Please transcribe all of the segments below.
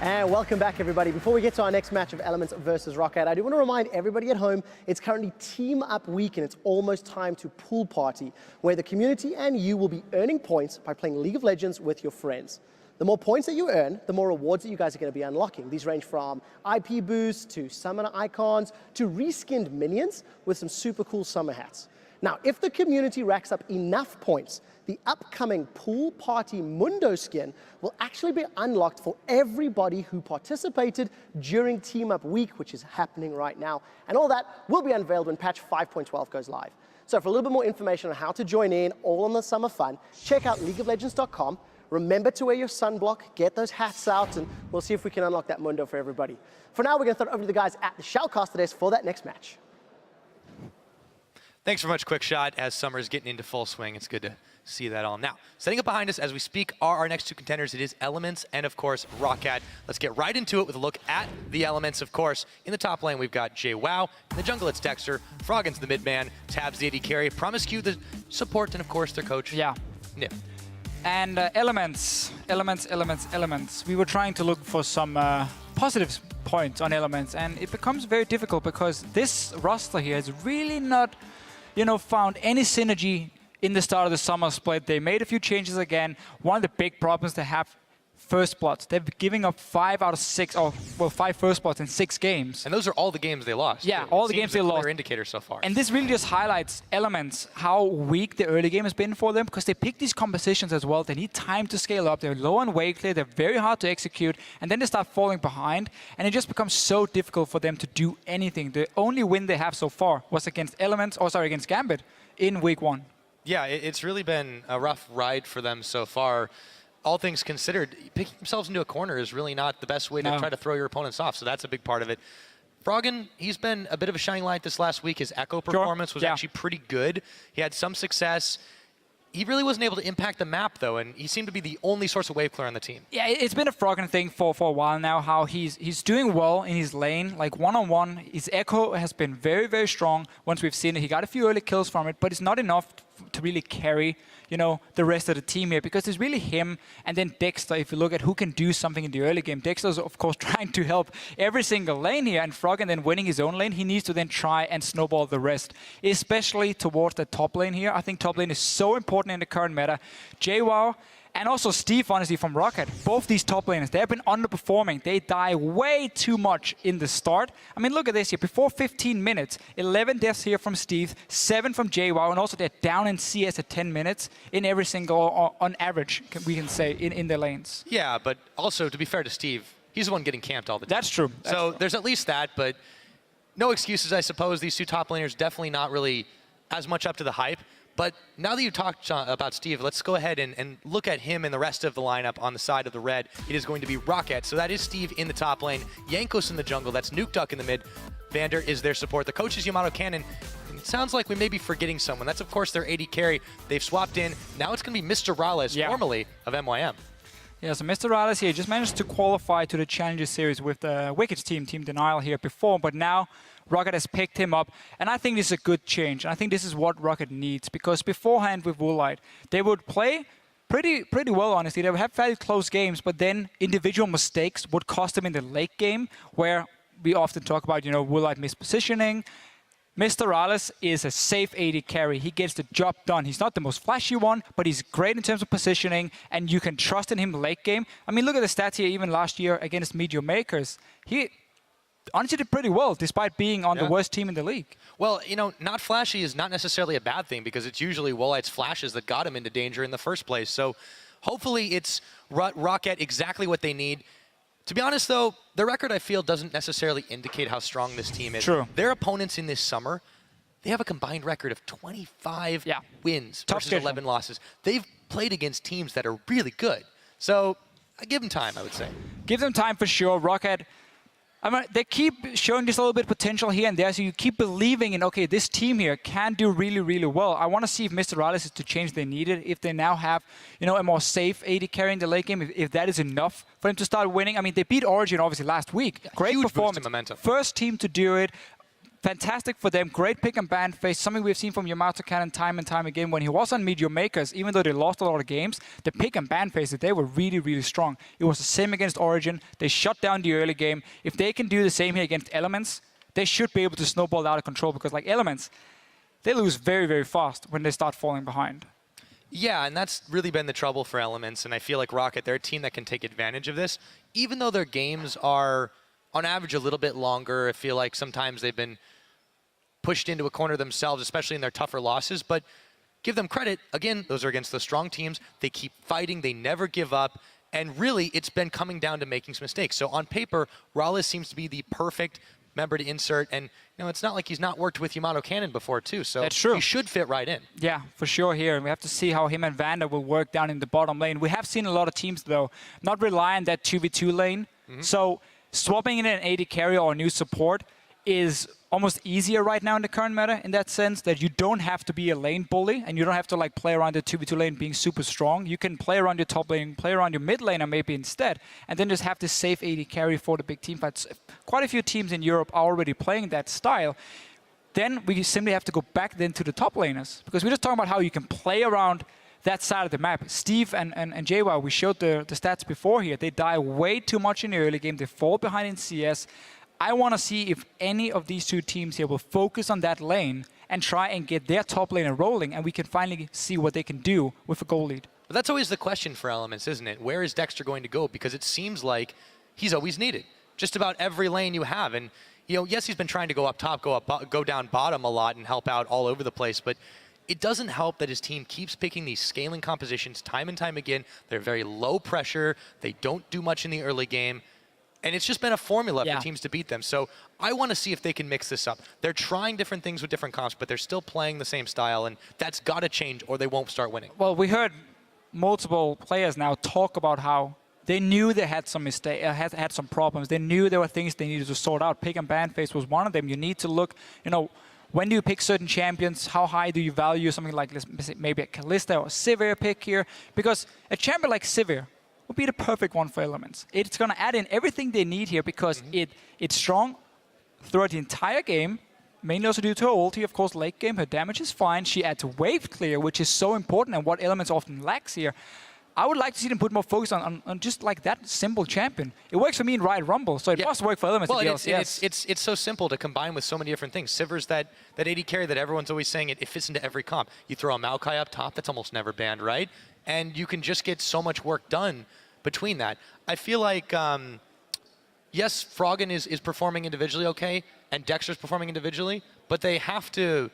And welcome back, everybody. Before we get to our next match of Elements versus Rocket, I do want to remind everybody at home, it's currently Team Up Week and it's almost time to Pool Party, where the community and you will be earning points by playing League of Legends with your friends. The more points that you earn, the more rewards that you guys are going to be unlocking. These range from IP boosts to summoner icons to reskinned minions with some super cool summer hats. Now, if the community racks up enough points, the upcoming Pool Party Mundo skin will actually be unlocked for everybody who participated during Team Up Week, which is happening right now. And all that will be unveiled when patch 5.12 goes live. So for a little bit more information on how to join in, all on the summer fun, check out leagueoflegends.com. Remember to wear your sunblock, get those hats out, and we'll see if we can unlock that Mundo for everybody. For now, we're going to throw it over to the guys at the Shoutcaster desk for that next match. Thanks very much, Quick Shot. As summer's getting into full swing, it's good to see that all. Now, setting up behind us as we speak are our next two contenders. It is Elements and, of course, Rocket. Let's get right into it with a look at the Elements, of course. In the top lane, we've got JWoww. In the jungle, it's Dexter. Froggen's the mid man. Tabs the AD carry. Promiscu the support, and, of course, their coach. Yeah. Nip. And Elements. We were trying to look for some positive points on Elements, and it becomes very difficult because this roster here has really not, found any synergy in the start of the summer split. They made a few changes again. One of the big problems they have, first bloods. They're giving up 5 out of 6, or well, 5 first bloods in 6 games. And those are all the games they lost. Yeah, all the games they lost. Clear indicator so far. And this really just highlights Elements, how weak the early game has been for them, because they pick these compositions as well. They need time to scale up. They're low on wave clear. They're very hard to execute. And then they start falling behind. And it just becomes so difficult for them to do anything. The only win they have so far was against against Gambit in week 1. Yeah, it's really been a rough ride for them so far. All things considered, picking themselves into a corner is really not the best way to try to throw your opponents off, so that's a big part of it. Froggen, he's been a bit of a shining light this last week. His Echo performance was actually pretty good. He had some success. He really wasn't able to impact the map, though, and he seemed to be the only source of wave clear on the team. Yeah, it's been a Froggen thing for a while now, how he's doing well in his lane, like one-on-one. His Echo has been very, very strong once we've seen it. He got a few early kills from it, but it's not enough to really carry, the rest of the team here, because it's really him and then Dexter. If you look at who can do something in the early game, Dexter's of course trying to help every single lane here, and Froggen then winning his own lane, he needs to then try and snowball the rest, especially towards the top lane here. I think top lane is so important in the current meta. JWoww and also Steve, honestly, from Rocket, both these top laners, they have been underperforming. They die way too much in the start. I mean, look at this here. Before 15 minutes, 11 deaths here from Steve, 7 from JWoww, and also they're down in CS at 10 minutes in every single, on average, we can say, in their lanes. Yeah, but also, to be fair to Steve, he's the one getting camped all the time. That's true. So there's at least that, but no excuses, I suppose. These two top laners definitely not really as much up to the hype. But now that you talked about Steve, let's go ahead and look at him and the rest of the lineup on the side of the red. It is going to be Rocket. So that is Steve in the top lane, Jankos in the jungle, that's Nuke Duck in the mid. Vander is their support. The coach is Yamato Cannon. It sounds like we may be forgetting someone. That's, of course, their AD carry. They've swapped in. Now it's going to be Mr. Rales, formerly of MYM. Yeah, so Mr. Rales here just managed to qualify to the Challenger Series with the Wicked team, Team Denial here before, but now Rocket has picked him up, and I think this is a good change. And I think this is what Rocket needs, because beforehand with Woolite, they would play pretty well, honestly. They would have fairly close games, but then individual mistakes would cost them in the late game, where we often talk about, Woolite mispositioning. Mr. Rales is a safe AD carry. He gets the job done. He's not the most flashy one, but he's great in terms of positioning, and you can trust in him late game. I mean, look at the stats here, even last year against Meteor Makers. He honestly did pretty well, despite being on the worst team in the league. Well, not flashy is not necessarily a bad thing, because it's usually Woolite's flashes that got him into danger in the first place. So hopefully it's Rocket exactly what they need. To be honest, though, the record, I feel, doesn't necessarily indicate how strong this team is. True. Their opponents in this summer, they have a combined record of 25 wins versus 11 losses. They've played against teams that are really good. So I give them time, I would say. Give them time for sure. Rocket, I mean, they keep showing this little bit of potential here and there, so you keep believing in, okay, this team here can do really, really well. I want to see if Mr. Rales is to change they need it, if they now have, a more safe AD carry in the late game, if that is enough for them to start winning. I mean, they beat Origin, obviously, last week. Great huge performance. Boost in momentum. First team to do it. fantastic for them. Great pick and ban phase, something we've seen from Yamato Cannon time and time again. When he was on Meteor Makers, even though they lost a lot of games, the pick and ban phase, they were really, really strong. It was the same against Origin. They shut down the early game. If they can do the same here against Elements, they should be able to snowball out of control, because like Elements, they lose very, very fast when they start falling behind. Yeah, and that's really been the trouble for Elements, and I feel like Rocket, they're a team that can take advantage of this. Even though their games are, on average, a little bit longer, I feel like sometimes they've been pushed into a corner themselves, especially in their tougher losses, but give them credit. Again, those are against the strong teams. They keep fighting. They never give up. And really, it's been coming down to making some mistakes. So on paper, Rallis seems to be the perfect member to insert. And it's not like he's not worked with Yamato Cannon before, too. So that's true. He should fit right in. Yeah, for sure here. And we have to see how him and Vander will work down in the bottom lane. We have seen a lot of teams, though, not rely on that 2v2 lane. So swapping in an AD carry or a new support is almost easier right now in the current meta, in that sense that you don't have to be a lane bully and you don't have to like play around the 2v2 lane being super strong. You can play around your top lane, play around your mid laner maybe instead, and then just have this safe AD carry for the big team fights. Quite a few teams in Europe are already playing that style. Then we simply have to go back then to the top laners, because we're just talking about how you can play around that side of the map. Steve and JY, we showed the stats before here. They die way too much in the early game. They fall behind in CS. I want to see if any of these two teams here will focus on that lane and try and get their top laner rolling, and we can finally see what they can do with a goal lead. But that's always the question for Elements, isn't it? Where is Dexter going to go? Because it seems like he's always needed. Just about every lane you have. And, yes, he's been trying to go up top, go down bottom a lot and help out all over the place, but it doesn't help that his team keeps picking these scaling compositions time and time again. They're very low pressure. They don't do much in the early game. And it's just been a formula for teams to beat them. So I want to see if they can mix this up. They're trying different things with different comps, but they're still playing the same style, and that's got to change or they won't start winning. Well, we heard multiple players now talk about how they knew they had some had some problems. They knew there were things they needed to sort out. Pick and ban phase was one of them. You need to look, when do you pick certain champions? How high do you value something like maybe a Kalista or Sivir pick here? Because a champion like Sivir would be the perfect one for Elements. It's going to add in everything they need here, because it's strong throughout the entire game, mainly also due to her ulti. Of course, late game, her damage is fine. She adds wave clear, which is so important and what Elements often lacks here. I would like to see them put more focus on just like that simple champion. It works for me in Riot Rumble, so it must work for Elements. Well, it's so simple to combine with so many different things. Sivir's that AD carry that everyone's always saying it fits into every comp. You throw a Maokai up top, that's almost never banned, right? And you can just get so much work done between that. I feel like, yes, Froggen is performing individually okay, and Dexter's performing individually, but they have to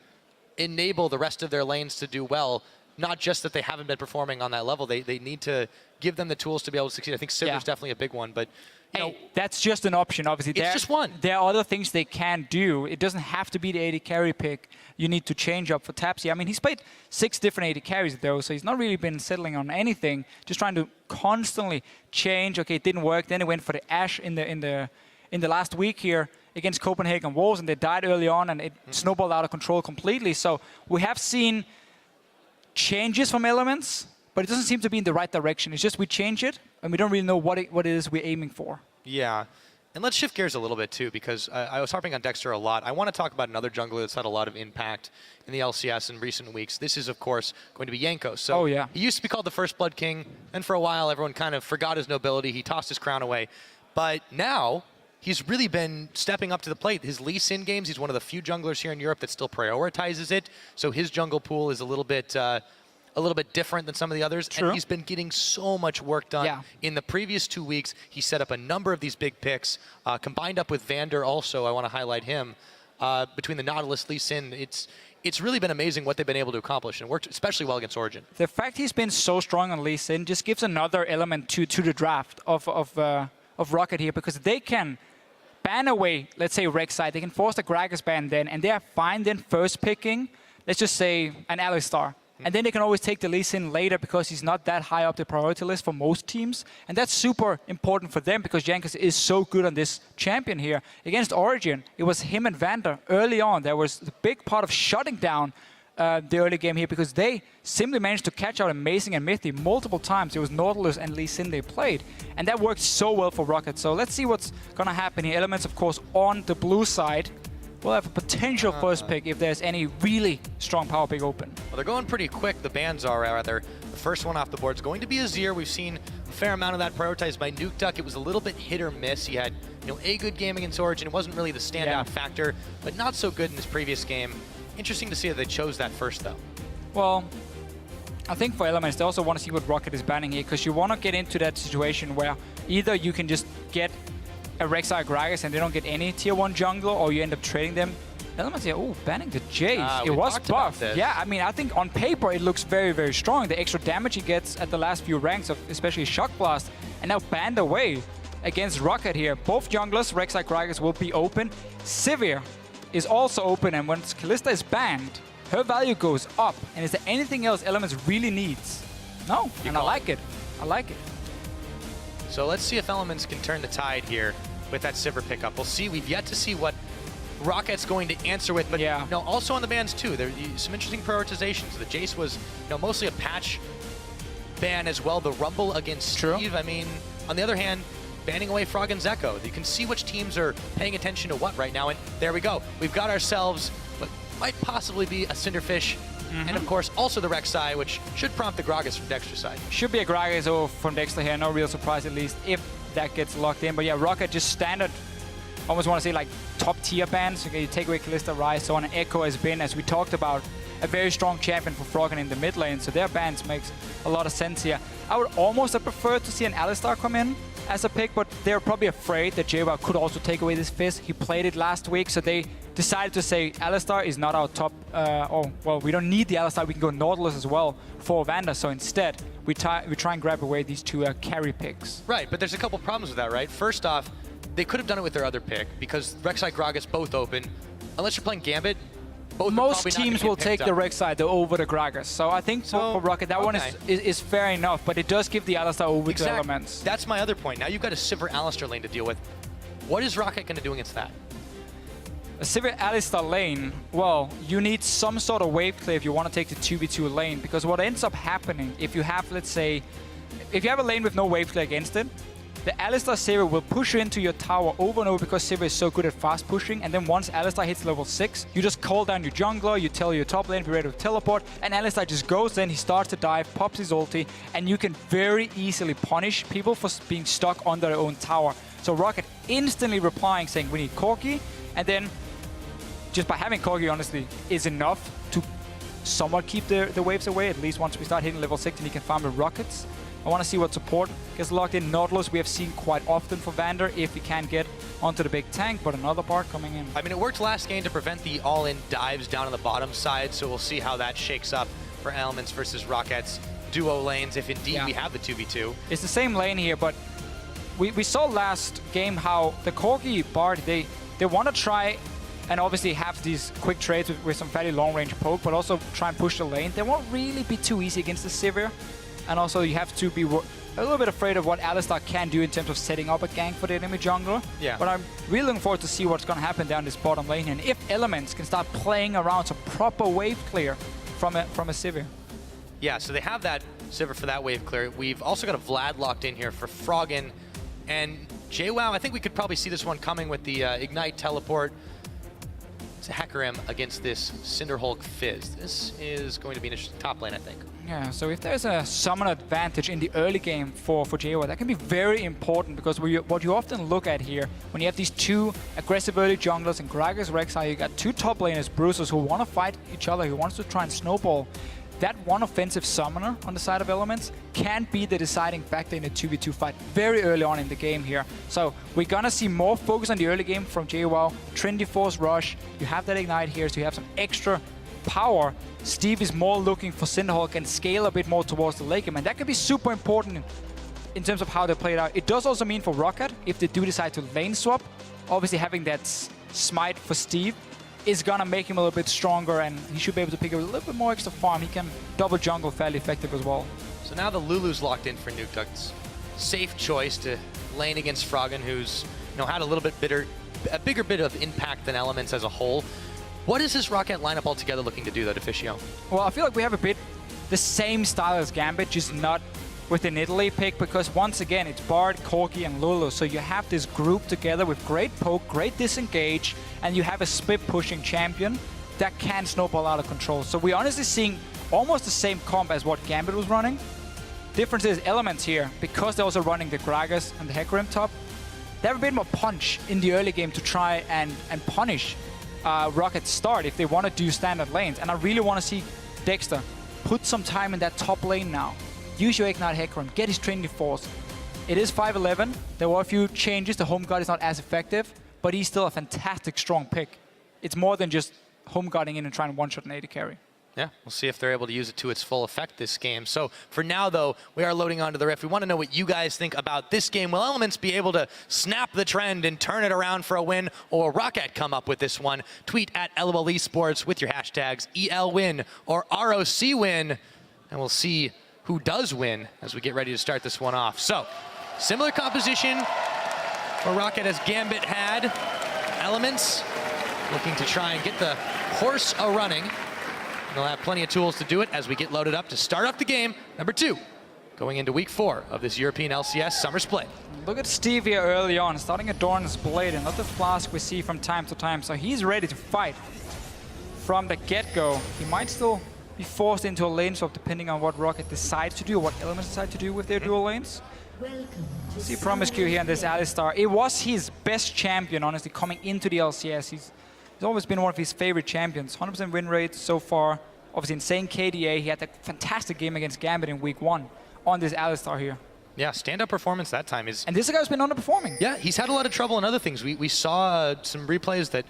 enable the rest of their lanes to do well. Not just that they haven't been performing on that level. They need to give them the tools to be able to succeed. I think Sivir's definitely a big one, but that's just an option, obviously. It's just one. There are other things they can do. It doesn't have to be the AD carry pick. You need to change up for Tapsy. I mean, he's played 6 different AD carries, though, so he's not really been settling on anything. Just trying to constantly change. Okay, it didn't work. Then he went for the Ashe in the last week here against Copenhagen Wolves, and they died early on, and it snowballed out of control completely. So we have seen changes from Elements, but it doesn't seem to be in the right direction. It's just we change it, and we don't really know what it is we're aiming for. Yeah. And let's shift gears a little bit, too, because I was harping on Dexter a lot. I want to talk about another jungler that's had a lot of impact in the LCS in recent weeks. This is, of course, going to be Yanko. So he used to be called the First Blood King, and for a while, everyone kind of forgot his nobility. He tossed his crown away. But now, he's really been stepping up to the plate. His Lee Sin games, he's one of the few junglers here in Europe that still prioritizes it. So his jungle pool is a little bit different than some of the others. True. And he's been getting so much work done. In the previous 2 weeks, he set up a number of these big picks, combined up with Vander also. I want to highlight him. Between the Nautilus, Lee Sin, it's really been amazing what they've been able to accomplish, and worked especially well against Origin. The fact he's been so strong on Lee Sin just gives another element to the draft of Rocket here, because they can ban away, let's say, Rek'Sai. They can force the Gragas ban then, and they are fine then first picking, let's just say, an Alistar. And then they can always take the Lee Sin later, because he's not that high up the priority list for most teams. And that's super important for them, because Jankos is so good on this champion here. Against Origin, it was him and Vander early on. There was the big part of shutting down the early game here, because they simply managed to catch out Amazing and Mythy multiple times. It was Nautilus and Lee Sin they played. And that worked so well for Rocket. So let's see what's going to happen here. Elements, of course, on the blue side. will have a potential first pick if there's any really strong power pick open. Well, they're going pretty quick, the bans are rather. The first one off the board is going to be Azir. We've seen a fair amount of that prioritized by Nuke Duck. It was a little bit hit or miss. He had a good game against Origin. It wasn't really the standout factor, but not so good in his previous game. Interesting to see that they chose that first, though. Well, I think for Elements, they also want to see what Rocket is banning here, because you want to get into that situation where either you can just get a Rek'Sai Gragas and they don't get any tier 1 jungler, or you end up trading them. Elements here, banning the Jace. It was buffed. Yeah, I mean, I think on paper it looks very, very strong. The extra damage he gets at the last few ranks of especially Shock Blast, and now banned away against Rocket here. Both junglers, Rek'Sai Gragas, will be open. Sivir is also open, and once Kalista is banned, her value goes up. And is there anything else Elements really needs? No, and I like it. I like it. So let's see if Elements can turn the tide here with that Sivir pickup. We'll see. We've yet to see what Rocket's going to answer with, but also on the bans too. There are some interesting prioritizations. The Jace was mostly a patch ban as well. The Rumble against Steve. I mean, on the other hand, banning away Frog and Zeko. You can see which teams are paying attention to what right now, and there we go. We've got ourselves what might possibly be a Cinderfish, and of course also the Rek'Sai, which should prompt the Gragas from Dexter's side. Should be a Gragas from Dexter here. No real surprise, at least, if that gets locked in. But yeah, Rocket just standard, almost want to say like top tier bans. Okay, you take away Kalista, Ryze, so on. And Echo has been, as we talked about, a very strong champion for Froggen in the mid lane, so their bans makes a lot of sense here. I would almost have preferred to see an Alistar come in as a pick, but they're probably afraid that JWoww could also take away this Fizz. He played it last week, so they decided to say Alistar is not our top, we don't need the Alistar, we can go Nautilus as well for Vander, so instead we try and grab away these two carry picks. Right, but there's a couple problems with that, right? First off, they could have done it with their other pick, because Rek'Sai Gragas both open. Unless you're playing Gambit, most teams will take the Rek'Sai over the Gragas. So I think for Rocket, that one is fair enough, but it does give the Alistar over to Elements. That's my other point. Now you've got a Sivir Alistar lane to deal with. What is Rocket going to do against that? A Sivir Alistar lane, well, you need some sort of wave clear if you want to take the 2v2 lane, because what ends up happening, if you have, let's say, if you have a lane with no wave clear against it, the Alistar Sivir will push you into your tower over and over because Sivir is so good at fast pushing, and then once Alistar hits level 6, you just call down your jungler, you tell your top lane, be ready to teleport, and Alistar just goes, then he starts to dive, pops his ulti, and you can very easily punish people for being stuck on their own tower. So Rocket instantly replying, saying we need Corki, and then just by having Corki, honestly, is enough to somewhat keep the waves away, at least once we start hitting level 6 and he can farm with rockets. I want to see what support gets locked in. Nautilus we have seen quite often for Vander if he can't get onto the big tank, but another part coming in. I mean, it worked last game to prevent the all-in dives down on the bottom side, so we'll see how that shakes up for Elements versus Rocket's duo lanes, if indeed we have the 2v2. It's the same lane here, but we saw last game how the Corgi Bard, they want to try and obviously have these quick trades with some fairly long-range poke, but also try and push the lane. They won't really be too easy against the Sivir. And also you have to be a little bit afraid of what Alistar can do in terms of setting up a gank for the enemy jungler. Yeah. But I'm really looking forward to see what's going to happen down this bottom lane. And if Elements can start playing around some proper wave clear from a Sivir. Yeah, so they have that Sivir for that wave clear. We've also got a Vlad locked in here for Froggen. And JWoww, I think we could probably see this one coming with the Ignite teleport to Hecarim against this Cinderhulk Fizz. This is going to be an interesting top lane, I think. Yeah, so if there's a summon advantage in the early game for JWoww, that can be very important, because what you often look at here, when you have these two aggressive early junglers and Gragas, Rek'Sai, you got two top laners, Bruisers, who want to fight each other, who wants to try and snowball. That one offensive summoner on the side of Elements can be the deciding factor in a 2v2 fight very early on in the game here. So we're gonna see more focus on the early game from JWoww. Trendy Force Rush, you have that Ignite here, so you have some extra power. Steve is more looking for Cinderhulk and scale a bit more towards the late game, and that could be super important in terms of how they play it out. It does also mean for Rocket, if they do decide to lane swap, obviously having that smite for Steve is gonna make him a little bit stronger, and he should be able to pick up a little bit more extra farm. He can double jungle fairly effective as well. So now the Lulu's locked in for Nuke Duck's safe choice to lane against Froggen, who's had a bigger bit of impact than Elements as a whole. What is this Rocket lineup altogether looking to do, though, Deficio? Well, I feel like we have a bit the same style as Gambit, just not with the Italy pick because once again it's Bard, Corgi and Lulu, so you have this group together with great poke, great disengage, and you have a split pushing champion that can snowball out of control. So we're honestly seeing almost the same comp as what Gambit was running. Difference is Elements here, because they're also running the Gragas and the Hecarim top, they have a bit more punch in the early game to try and punish Rocket's start if they want to do standard lanes. And I really want to see Dexter put some time in that top lane now. Use your Ignite Hecarim, get his Trinity Force. It is 5-11. There were a few changes. The Home Guard is not as effective, but he's still a fantastic, strong pick. It's more than just Home Guarding in and trying to one-shot an AD carry. Yeah, we'll see if they're able to use it to its full effect this game. So for now, though, we are loading onto the riff. We want to know what you guys think about this game. Will Elements be able to snap the trend and turn it around for a win, or Rocket come up with this one? Tweet at LOL Esports with your hashtags ELWin or ROC win, and we'll see who does win as we get ready to start this one off. So, similar composition for Rocket as Gambit had. Elements looking to try and get the horse a-running. They'll have plenty of tools to do it as we get loaded up to start up the game. Number 2, going into week 4 of this European LCS Summer Split. Look at Steve here early on, starting a Dorn's Blade, and not the flask we see from time to time. So he's ready to fight from the get-go. He might still be forced into a lane swap depending on what Rocket decides to do, or what Elements decide to do with their dual lanes. See Promiscu here in this Alistar. It was his best champion, honestly, coming into the LCS. He's always been one of his favorite champions. 100% win rate so far. Obviously insane KDA. He had a fantastic game against Gambit in week 1 on this Alistar here. Yeah, stand-up performance that time is... And this guy's been underperforming. Yeah, he's had a lot of trouble in other things. We saw some replays that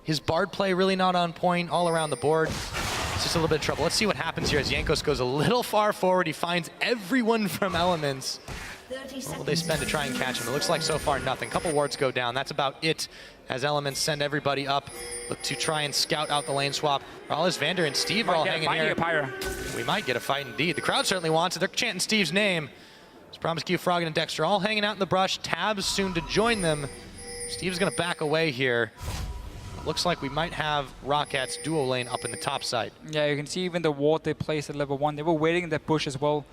his Bard play really not on point all around the board. It's just a little bit of trouble. Let's see what happens here as Jankos goes a little far forward. He finds everyone from Elements. What will they spend to try and catch him? It looks like so far nothing. Couple wards go down. That's about it as Elements send everybody up. Look to try and scout out the lane swap. Rallis, Vander, and Steve are all hanging here. We might get a fight indeed. The crowd certainly wants it. They're chanting Steve's name. It's Promiscu, Froggen, and Dexter all hanging out in the brush. Tabs soon to join them. Steve's going to back away here. Looks like we might have Rocket's duo lane up in the top side. Yeah, you can see even the ward they placed at level 1. They were waiting in that bush as well.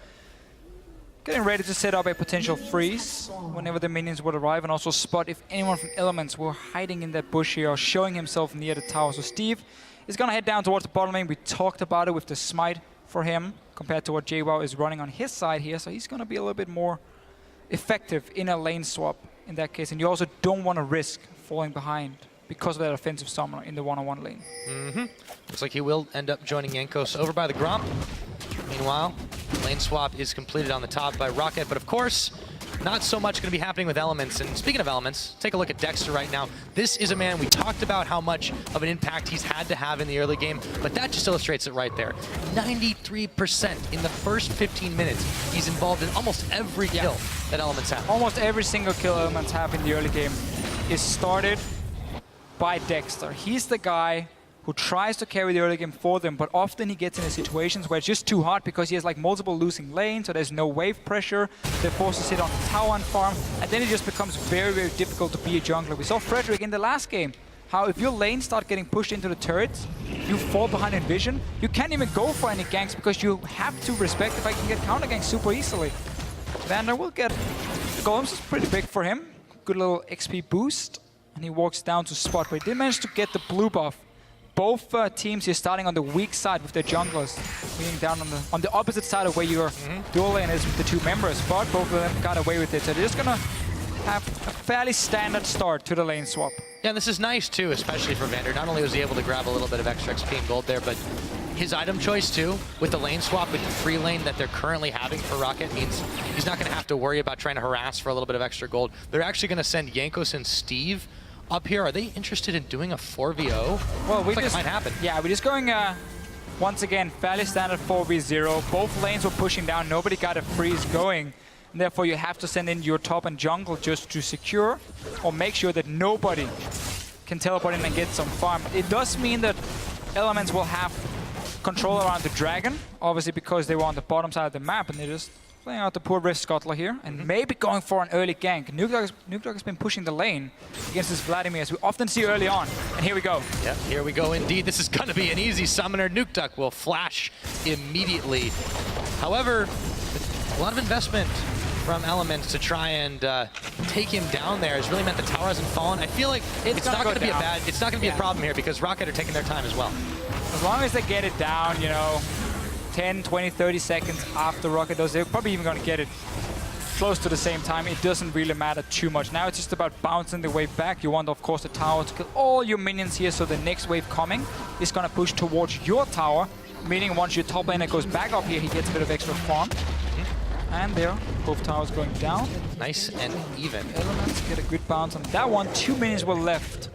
Getting ready to set up a potential freeze whenever the minions would arrive, and also spot if anyone from Elements were hiding in that bush here or showing himself near the tower. So Steve is going to head down towards the bottom lane. We talked about it with the smite for him compared to what JWoww is running on his side here. So he's going to be a little bit more effective in a lane swap in that case. And you also don't want to risk falling behind because of that offensive summoner in the one-on-one lane. Looks like he will end up joining Jankos over by the Gromp. Meanwhile, lane swap is completed on the top by Rocket, but of course, not so much going to be happening with Elements. And speaking of Elements, take a look at Dexter right now. This is a man, we talked about how much of an impact he's had to have in the early game, but that just illustrates it right there. 93% in the first 15 minutes. He's involved in almost every kill that Elements have. Almost every single kill Elements have in the early game is started by Dexter. He's the guy who tries to carry the early game for them, but often he gets into situations where it's just too hard because he has like multiple losing lanes, so there's no wave pressure. They're forced to sit on the tower and farm, and then it just becomes very, very difficult to be a jungler. We saw Frederick in the last game, how if your lanes start getting pushed into the turrets, you fall behind in vision. You can't even go for any ganks because you have to respect if I can get counter ganks super easily. Vander will get the golems, is pretty big for him. Good little XP boost, and he walks down to spot, but he did manage to get the blue buff. Both teams here starting on the weak side with their junglers, being down on the opposite side of where your dual lane is with the 2 members, but both of them got away with it. So they're just gonna have a fairly standard start to the lane swap. Yeah, and this is nice too, especially for Vander. Not only was he able to grab a little bit of extra XP and gold there, but his item choice too, with the lane swap, with the free lane that they're currently having for Rocket, means he's not gonna have to worry about trying to harass for a little bit of extra gold. They're actually gonna send Jankos and Steve up here. Are they interested in doing a 4v0? Well, Looks like it might happen. Yeah, we're just going, once again, fairly standard 4v0. Both lanes were pushing down. Nobody got a freeze going. And therefore, you have to send in your top and jungle just to secure or make sure that nobody can teleport in and get some farm. It does mean that Elements will have control around the dragon, obviously because they were on the bottom side of the map, and they're just playing out the poor Rift Scuttler here, and maybe going for an early gank. Nukedog has been pushing the lane against this Vladimir, as we often see early on. And here we go. Yep, here we go indeed. This is going to be an easy summoner. Nukedog will flash immediately. However, A lot of investment from Elements to try and take him down there has really meant the tower hasn't fallen. I feel like it's not going to be a problem here because Rocket are taking their time as well. As long as they get it down, you know, 10, 20, 30 seconds after Rocket does, they're probably even going to get it close to the same time. It doesn't really matter too much. Now it's just about bouncing the wave back. You want, of course, the tower to kill all your minions here, so the next wave coming is going to push towards your tower, meaning once your top laner goes back up here, he gets a bit of extra farm. And there, both towers going down. Nice and even. Elements get a good bounce on that one. 2 minions were left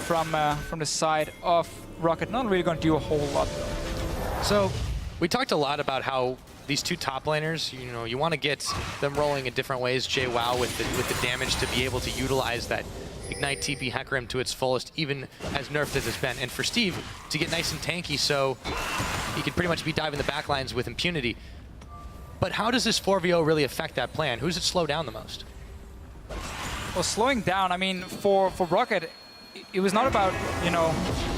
from the side of Rocket. Not really going to do a whole lot. So we talked a lot about how these two top laners, you know, you want to get them rolling in different ways. JWoww with the damage to be able to utilize that Ignite TP Hecarim to its fullest, even as nerfed as it's been. And for Steve to get nice and tanky so he could pretty much be diving the backlines with impunity. But how does this 4v0 really affect that plan? Who does it slow down the most? Well, slowing down, I mean, for Rocket, it was not about, you know,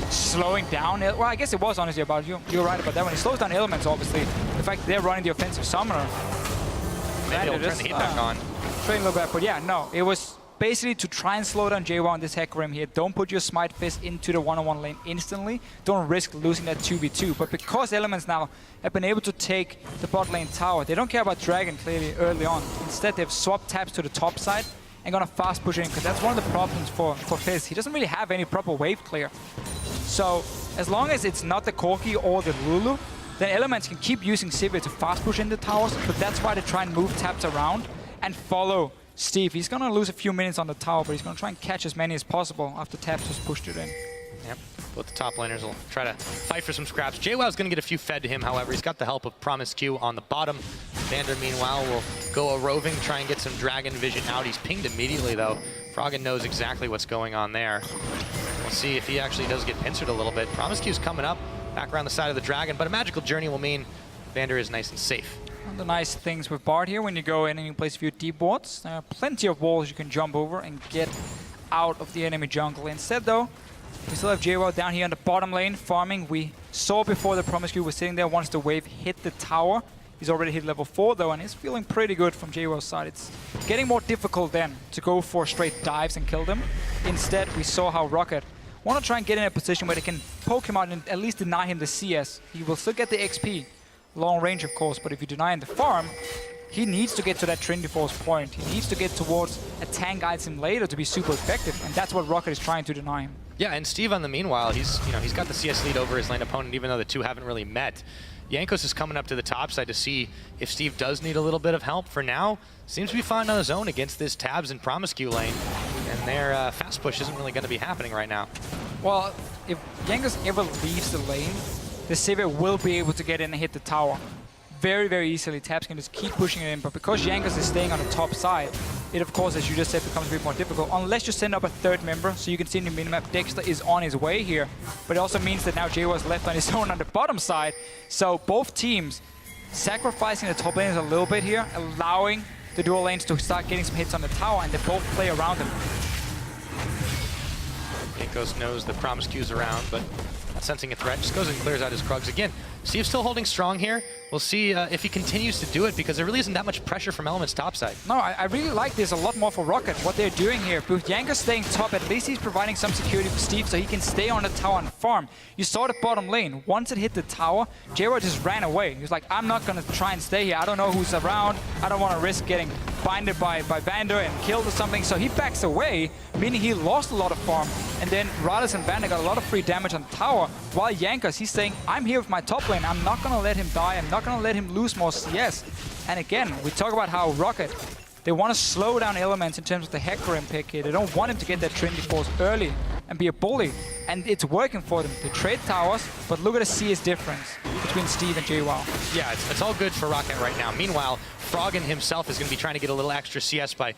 slowing down. Well, I guess it was honestly about, you're right about that one. It slows down Elements, obviously. The fact that they're running the offensive summoner. Maybe they'll turn the heat back on. Train a little bit, but yeah, no. It was basically to try and slow down JWoww on this Hecarim here. Don't put your Smite Fist into the one-on-one lane instantly. Don't risk losing that 2v2. But because Elements now have been able to take the bot lane tower, they don't care about Dragon clearly early on. Instead, they've swapped taps to the top side and gonna fast push in, because that's one of the problems for Fizz. He doesn't really have any proper wave clear. So as long as it's not the Corki or the Lulu, then Elements can keep using Sivir to fast push in the towers, but that's why they try and move taps around and follow Steve. He's gonna lose a few minutes on the tower, but he's gonna try and catch as many as possible after taps just pushed it in. Yep, both the top laners will try to fight for some scraps. JWoww's gonna get a few fed to him, however. He's got the help of Promise Q on the bottom. Vander, meanwhile, will go a roving, try and get some Dragon Vision out. He's pinged immediately, though. Froggen knows exactly what's going on there. We'll see if he actually does get pincered a little bit. Promise Q's coming up, back around the side of the Dragon, but a Magical Journey will mean Vander is nice and safe. One of the nice things with Bard here, when you go in and you place a few deep wards, there are plenty of walls you can jump over and get out of the enemy jungle. Instead, though, we still have JWoww down here on the bottom lane farming. We saw before the Promise Q was sitting there once the wave hit the tower. He's already hit level 4 though, and he's feeling pretty good from JWoww's side. It's getting more difficult then to go for straight dives and kill them. Instead, we saw how Rocket want to try and get in a position where they can poke him out and at least deny him the CS. He will still get the XP, long range of course, but if you deny him the farm, he needs to get to that Trinity Force point. He needs to get towards a tank item later to be super effective, and that's what Rocket is trying to deny him. Yeah, and Steve on the meanwhile, he's got the CS lead over his lane opponent, even though the two haven't really met. Jankos is coming up to the top side to see if Steve does need a little bit of help. For now, seems to be fine on his own against this Tabs and Promise Q lane, and their fast push isn't really going to be happening right now. Well, if Jankos ever leaves the lane, the Sivir will be able to get in and hit the tower very, very easily. Tabs can just keep pushing it in, but because Jankos is staying on the top side, it of course, as you just said, becomes a bit more difficult, unless you send up a third member. So you can see in the minimap, Dexter is on his way here, but it also means that now JWoww is left on his own on the bottom side. So both teams sacrificing the top lanes a little bit here, allowing the dual lanes to start getting some hits on the tower, and they both play around him. Jankos knows the Promise Q's around, but not sensing a threat. Just goes and clears out his Krugs again. Steve's still holding strong here. We'll see if he continues to do it, because there really isn't that much pressure from Elements topside. No, I really like this a lot more for Rocket, what they're doing here. With Jankos staying top, at least he's providing some security for Steve so he can stay on the tower and farm. You saw the bottom lane. Once it hit the tower, JWoww just ran away. He was like, I'm not going to try and stay here. I don't know who's around. I don't want to risk getting binded by Vander and killed or something. So he backs away, meaning he lost a lot of farm. And then Rallis and Vander got a lot of free damage on the tower, while Jankos, he's saying, I'm here with my top lane. I'm not going to let him die. I'm not going to let him lose more CS. And again, we talk about how Rocket, they want to slow down Elements in terms of the Hecarim pick here. They don't want him to get that Trinity Force early and be a bully. And it's working for them. They trade towers, but look at the CS difference between Steve and JWoww. Yeah, it's all good for Rocket right now. Meanwhile, Froggen himself is going to be trying to get a little extra CS by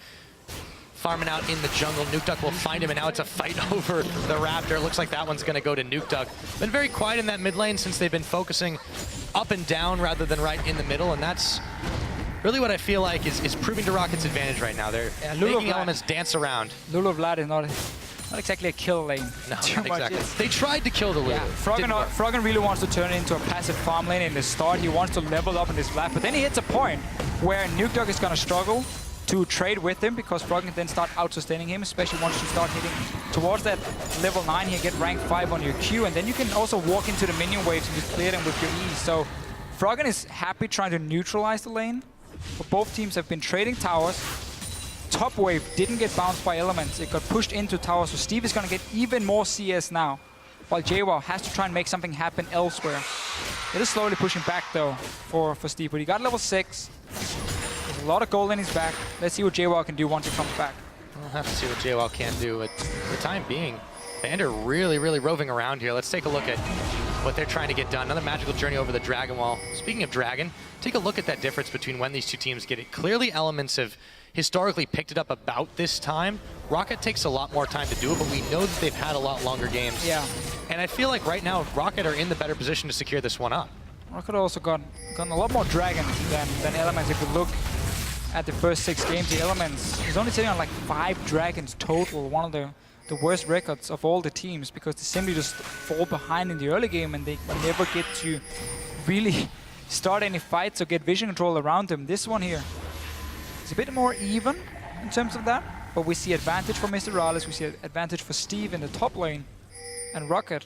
farming out in the jungle. Nukeduck will find him, and now it's a fight over the Raptor. It looks like that one's going to go to Nukeduck. Been very quiet in that mid lane since they've been focusing up and down rather than right in the middle, and that's really what I feel like is proving to Rocket's advantage right now. They're making Elements dance around. Lulu Vlad is not not exactly a kill lane. No, too not much. exactly. It's- They tried to kill the Lulu. Yeah, Didn't work. Froggen really wants to turn it into a passive farm lane in the start. He wants to level up in this lap, but then he hits a point where Nukeduck is going to struggle to trade with him because Froggen can then start out-sustaining him, especially once you start hitting towards that level 9. He can get rank 5 on your Q, and then you can also walk into the minion waves and just clear them with your E. So Froggen is happy trying to neutralize the lane, but both teams have been trading towers. Top wave didn't get bounced by elements. It got pushed into towers, so Steve is going to get even more CS now, while JWoww has to try and make something happen elsewhere. It is slowly pushing back, though, for Steve, but he got level 6. There's a lot of gold in his back. Let's see what JWoww can do once he comes back. We'll have to see what JWoww can do, but for the time being, Vander really, really roving around here. Let's take a look at what they're trying to get done. Another magical journey over the Dragon Wall. Speaking of Dragon, take a look at that difference between when these two teams get it. Clearly, Elements have historically picked it up about this time. Rocket takes a lot more time to do it, but we know that they've had a lot longer games. Yeah. And I feel like right now, Rocket are in the better position to secure this one up. Rocket also gotten a lot more dragons than Elements. If you look at the first 6 games, the Elements is only sitting on like 5 dragons total, one of the worst records of all the teams, because they simply just fall behind in the early game and they never get to really start any fights or get vision control around them. This one here is a bit more even in terms of that, but we see advantage for Mr. Rales, we see advantage for Steve in the top lane, and Rocket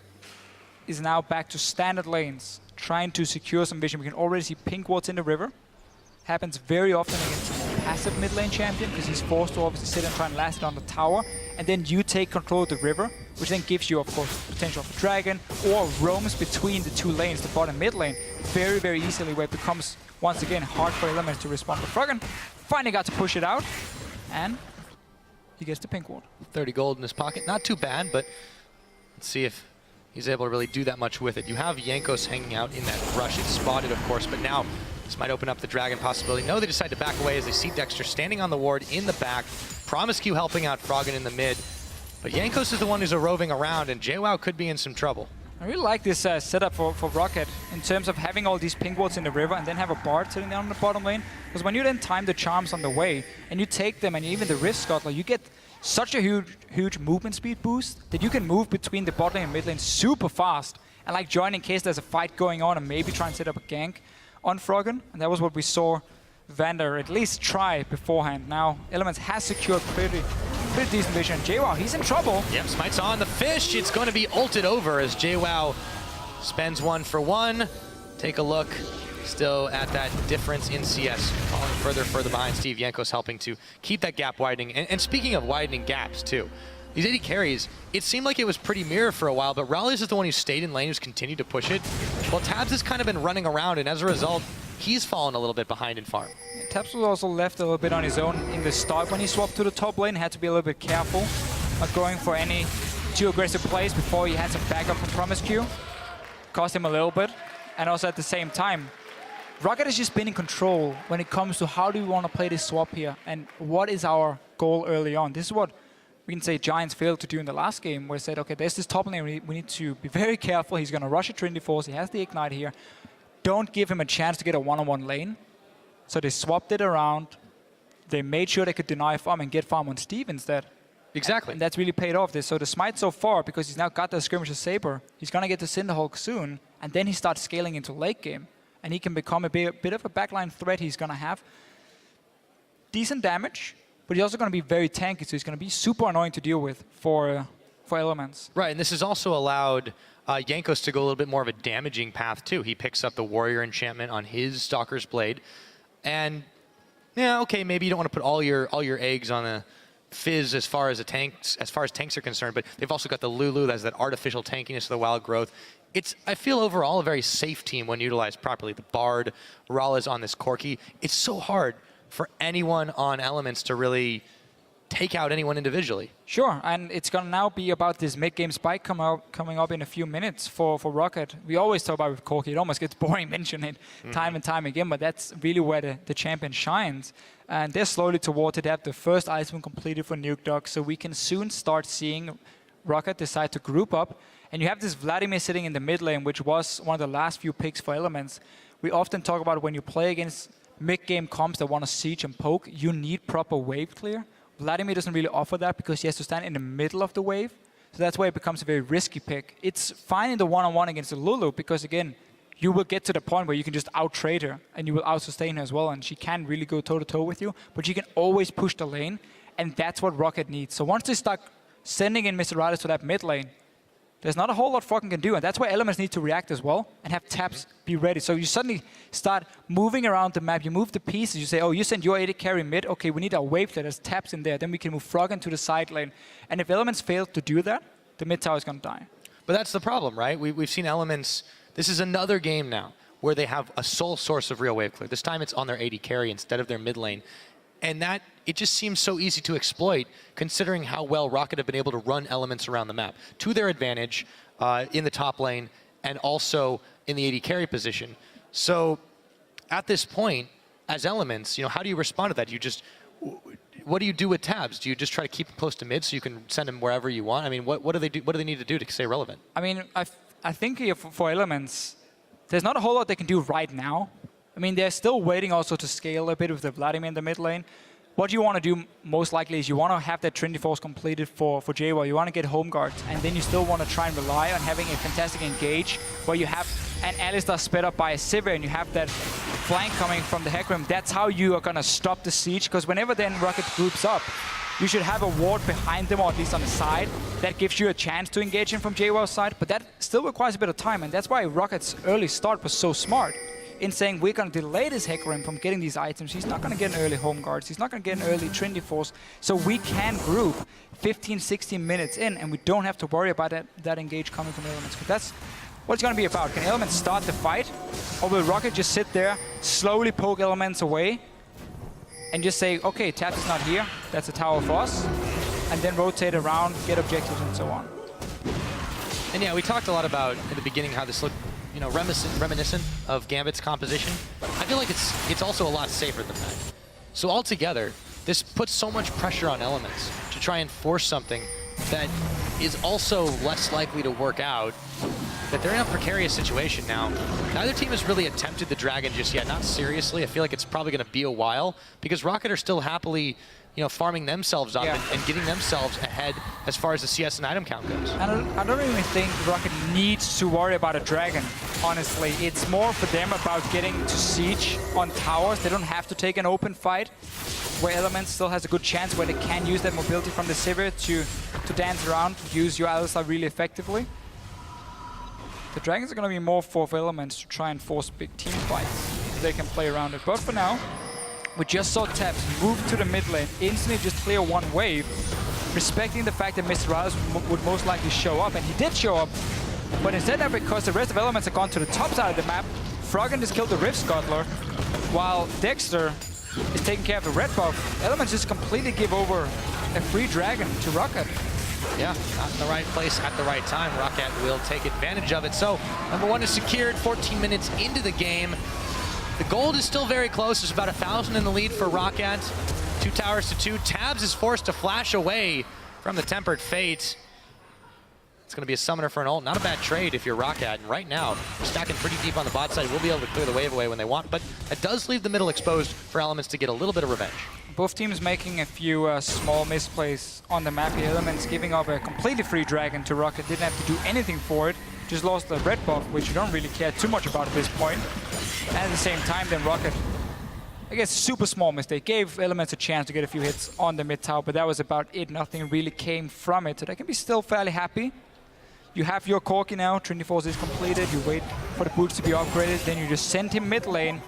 is now back to standard lanes, trying to secure some vision. We can already see pink wards in the river. Happens very often against a passive mid lane champion because he's forced to obviously sit and try and last it on the tower, and then you take control of the river, which then gives you, of course, potential for dragon, or roams between the 2 lanes, the bottom mid lane, very, very easily, where it becomes, once again, hard for Elements to respond. But Froggen finally got to push it out, and he gets the pink ward. 30 gold in his pocket, not too bad, but let's see if he's able to really do that much with it. You have Jankos hanging out in that rush. It's spotted, of course, but now this might open up the dragon possibility. No, they decide to back away as they see Dexter standing on the ward in the back. Promiscue helping out Froggen in the mid. But Jankos is the one who's roving around, and JWoww could be in some trouble. I really like this setup for Rocket in terms of having all these pink wards in the river and then have a Bard sitting down in the bottom lane. Because when you then time the charms on the way and you take them and even the Rift Scuttler, you get such a huge movement speed boost that you can move between the bot lane and mid lane super fast and like join in case there's a fight going on and maybe try and set up a gank on Froggen. And that was what we saw Vander at least try beforehand. Now Elements has secured pretty decent vision. JWoww, he's in trouble. Yep, Smite's on the fish. It's going to be ulted over as JWoww spends 1 for 1. Take a look. Still at that difference in CS. Falling further behind. Steve Jankos helping to keep that gap widening. And speaking of widening gaps too, these AD carries, it seemed like it was pretty mirror for a while, but Rallies is the one who stayed in lane, who's continued to push it. While Tabs has kind of been running around, and as a result, he's fallen a little bit behind in farm. Tabs was also left a little bit on his own in the start when he swapped to the top lane. Had to be a little bit careful, not going for any too aggressive plays before he had some backup from Promiscue. Cost him a little bit, and also at the same time, Rocket has just been in control when it comes to how do we want to play this swap here, and what is our goal early on. This is what we can say Giants failed to do in the last game, where they said, okay, there's this top lane, we need to be very careful. He's going to rush a Trinity Force, he has the Ignite here. Don't give him a chance to get a one-on-one lane. So they swapped it around. They made sure they could deny farm and get farm on Steve instead. Exactly. And that's really paid off. So the smite so far, because he's now got the Skirmisher Saber, he's going to get the Cinderhulk soon, and then he starts scaling into late game. And he can become a bit of a backline threat. He's going to have decent damage, but he's also going to be very tanky, so he's going to be super annoying to deal with for Elements. Right, and this has also allowed Jankos to go a little bit more of a damaging path too. He picks up the Warrior Enchantment on his Stalker's Blade, and yeah, okay, maybe you don't want to put all your eggs on a Fizz as far as tanks are concerned, but they've also got the Lulu that has that artificial tankiness of the wild growth. It's, I feel overall, a very safe team when utilized properly. The Bard, Rallis on this Corki. It's so hard for anyone on Elements to really take out anyone individually. Sure, and it's going to now be about this mid-game spike coming up in a few minutes for Rocket. We always talk about with Corki. It almost gets boring mentioning it time and time again, but that's really where the champion shines. And they're slowly towards it. They have the first item completed for Nukeduck, so we can soon start seeing Rocket decide to group up. And you have this Vladimir sitting in the mid lane, which was one of the last few picks for Elements. We often talk about when you play against mid-game comps that want to siege and poke, you need proper wave clear. Vladimir doesn't really offer that because he has to stand in the middle of the wave. So that's why it becomes a very risky pick. It's fine in the one-on-one against the Lulu because, again, you will get to the point where you can just out-trade her and you will out-sustain her as well, and she can really go toe-to-toe with you, but you can always push the lane, and that's what Rocket needs. So once they start sending in Mr. Riders to that mid lane, there's not a whole lot Froggen can do, and that's why Elements need to react as well and have taps be ready. So you suddenly start moving around the map, you move the pieces, you say, oh, you send your AD carry mid, okay, we need our wave there, there's taps in there, then we can move Froggen to the side lane. And if Elements fail to do that, the mid tower is going to die. But that's the problem, right? We've seen Elements, this is another game now where they have a sole source of real wave clear. This time it's on their AD carry instead of their mid lane. And that, it just seems so easy to exploit considering how well Rocket have been able to run Elements around the map to their advantage in the top lane and also in the AD carry position. So at this point, as Elements, how do you respond to that? What do you do with tabs? Do you just try to keep them close to mid so you can send them wherever you want? I mean, what do they do? What do they need to do to stay relevant? I mean, I think for Elements, there's not a whole lot they can do right now. I mean, they're still waiting also to scale a bit with the Vladimir in the mid lane. What you want to do most likely is you want to have that Trinity Force completed for JWoww. You want to get home guards, and then you still want to try and rely on having a fantastic engage where you have an Alistar sped up by a Sivir and you have that flank coming from the Hecarim. That's how you are going to stop the siege, because whenever then Rocket groups up, you should have a ward behind them, or at least on the side. That gives you a chance to engage him from JWoww's side, but that still requires a bit of time, and that's why Rocket's early start was so smart in saying we're going to delay this Hecarim from getting these items. He's not going to get an early home guards. He's not going to get an early Trinity Force. So we can group 15, 16 minutes in, and we don't have to worry about that engage coming from Elements. Because that's what it's going to be about. Can Elements start the fight? Or will Rocket just sit there, slowly poke Elements away, and just say, okay, Tap is not here. That's a tower for us. And then rotate around, get objectives, and so on. And yeah, we talked a lot about at the beginning how this looked, reminiscent of Gambit's composition. I feel like it's also a lot safer than that. So altogether, this puts so much pressure on Elements to try and force something that is also less likely to work out, that they're in a precarious situation now. Neither team has really attempted the Dragon just yet, not seriously. I feel like it's probably going to be a while, because Rocket are still happily farming themselves up and getting themselves ahead as far as the CS and item count goes. I don't even think Rocket needs to worry about a Dragon, honestly. It's more for them about getting to siege on towers. They don't have to take an open fight, where Elements still has a good chance, where they can use that mobility from the Sivir to dance around, use your Alistar really effectively. The Dragons are going to be more for Elements to try and force big team fights, so they can play around it. But for now, we just saw Taps move to the mid lane, instantly just clear one wave, respecting the fact that Mr. Riders would most likely show up, and he did show up. But instead, because the rest of Elements have gone to the top side of the map, Froggen just killed the Rift Scuttler, while Dexter is taking care of the red buff. Elements just completely give over a free Dragon to Rocket. Yeah, not in the right place at the right time. Rocket will take advantage of it. So, number one is secured 14 minutes into the game. The gold is still very close. There's about 1,000 in the lead for Rocket. 2 towers to 2. Tabs is forced to flash away from the Tempered Fate. It's going to be a summoner for an ult. Not a bad trade if you're Rocket. And right now, stacking pretty deep on the bot side. We'll be able to clear the wave away when they want. But it does leave the middle exposed for Elements to get a little bit of revenge. Both teams making a few small misplays on the map here. Elements giving up a completely free Dragon to Rocket. Didn't have to do anything for it. Just lost the red buff, which you don't really care too much about at this point. And at the same time, then Rocket, I guess, super small mistake. Gave Elements a chance to get a few hits on the mid tower, but that was about it. Nothing really came from it. So they can be still fairly happy. You have your Corki now. Trinity Force is completed. You wait for the boots to be upgraded. Then you just send him mid lane.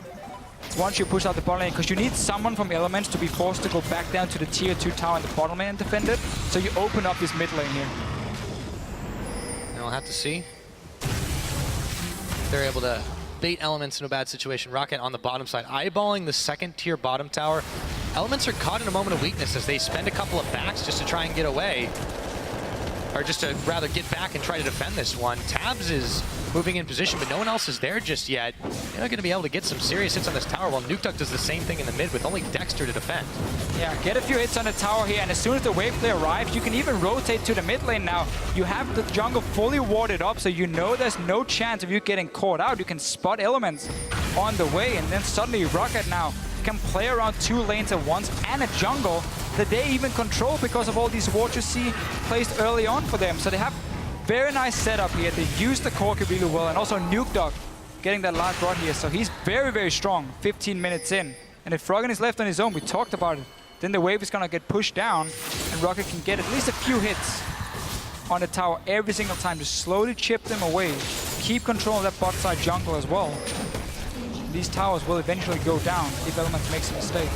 Once you push out the bottom lane, because you need someone from Elements to be forced to go back down to the tier 2 tower in the bottom lane and defend it. So you open up this mid lane here. And we'll have to see if they're able to bait Elements in a bad situation. Rocket on the bottom side, eyeballing the second tier bottom tower. Elements are caught in a moment of weakness as they spend a couple of backs just to try and get away. Or just to rather get back and try to defend this one. Tabs is moving in position, but no one else is there just yet. They're not going to be able to get some serious hits on this tower, while Nukeduck does the same thing in the mid with only Dexter to defend. Yeah, get a few hits on the tower here, and as soon as the wave play arrives, you can even rotate to the mid lane now. You have the jungle fully warded up, so you know there's no chance of you getting caught out. You can spot Elements on the way, and then suddenly Rocket now can play around 2 lanes at once and a jungle that they even control because of all these wards you see placed early on for them. So they have very nice setup here. They use the Corki really well, and also Nuke Dog getting that last rod here. So he's very, very strong 15 minutes in. And if Froggen is left on his own, we talked about it, then the wave is gonna get pushed down and Rocket can get at least a few hits on the tower every single time to slowly chip them away. Keep control of that bot side jungle as well. These towers will eventually go down if Elements makes a mistake.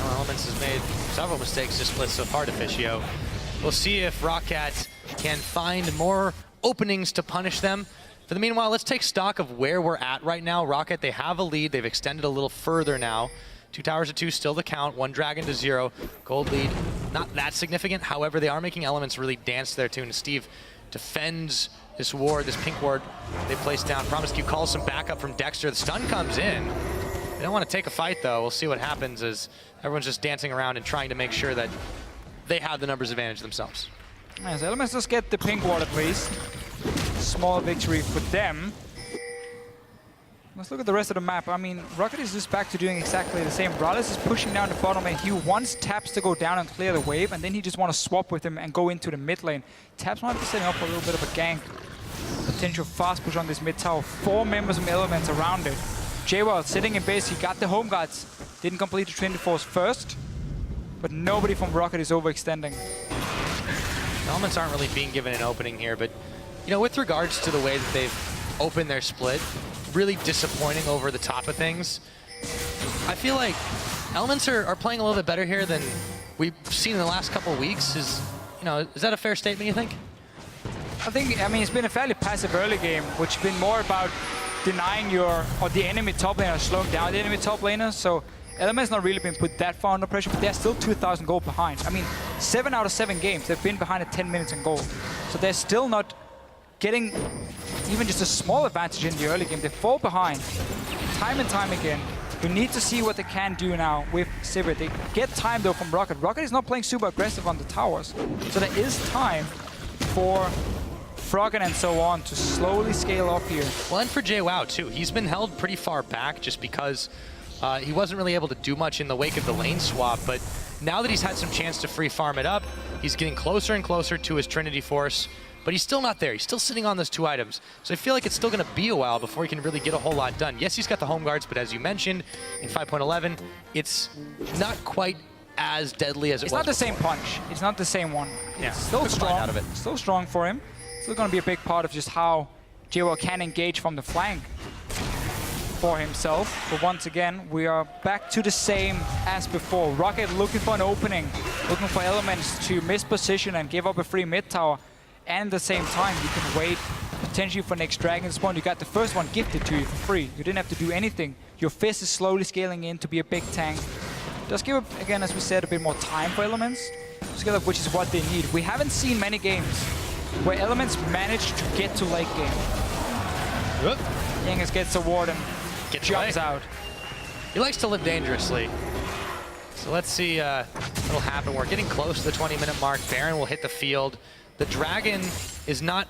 Well, Elements has made several mistakes to splits so far, Deficio. We'll see if Roccat can find more openings to punish them. For the meanwhile, let's take stock of where we're at right now. Rocket, they have a lead. They've extended a little further now. 2 towers to 2, still the count. 1 dragon to 0. Gold lead, not that significant. However, they are making Elements really dance to their tune. Steve defends this ward, this pink ward they placed down. Promiscu calls some backup from Dexter. The stun comes in. They don't want to take a fight, though. We'll see what happens as everyone's just dancing around and trying to make sure that they have the numbers advantage themselves. Yes, Elements just get the pink ward at least. Small victory for them. Let's look at the rest of the map. I mean, Rocket is just back to doing exactly the same. Rallis is pushing down the bottom lane. He wants Taps to go down and clear the wave, and then he just want to swap with him and go into the mid lane. Taps might be setting up a little bit of a gank. Potential fast push on this mid tower. 4 members from Elements around it. JWoww sitting in base. He got the home guards. Didn't complete the Trinity Force first, but nobody from Rocket is overextending. Elements aren't really being given an opening here, but you know, with regards to the way that they've opened their split, really disappointing over the top of things. I feel like Elements are playing a little bit better here than we've seen in the last couple of weeks. Is that a fair statement, you think? I mean, it's been a fairly passive early game, which has been more about denying the enemy top laner, slowing down the enemy top laner. So Elements not really been put that far under pressure, but they're still 2,000 gold behind. I mean, 7 out of 7 games, they've been behind at 10 minutes in gold. So they're still not getting even just a small advantage in the early game. They fall behind time and time again. We need to see what they can do now with Sivir. They get time though from Rocket. Rocket is not playing super aggressive on the towers. So there is time for Froggen and so on to slowly scale up here. Well, and for JWoww too. He's been held pretty far back just because he wasn't really able to do much in the wake of the lane swap. But now that he's had some chance to free farm it up, he's getting closer and closer to his Trinity Force. But he's still not there. He's still sitting on those 2 items. So I feel like it's still going to be a while before he can really get a whole lot done. Yes, he's got the home guards, but as you mentioned, in 5.11, it's not quite as deadly as it was. It's not the before. same punch. It's not the same one. Yeah, it's still strong. Out of it. Still strong for him. Still going to be a big part of just how JWoww can engage from the flank for himself. But once again, we are back to the same as before. Rocket looking for an opening, looking for Elements to miss position and give up a free mid tower. And at the same time, you can wait potentially for next dragon spawn. You got the first one gifted to you for free. You didn't have to do anything. Your Fizz is slowly scaling in to be a big tank. Just give up, again, as we said, a bit more time for Elements to scale up, which is what they need. We haven't seen many games where Elements managed to get to late game. Yangas gets a ward and jumps out. He likes to live dangerously. So let's see what'll happen. We're getting close to the 20-minute mark. Baron will hit the field. The dragon is not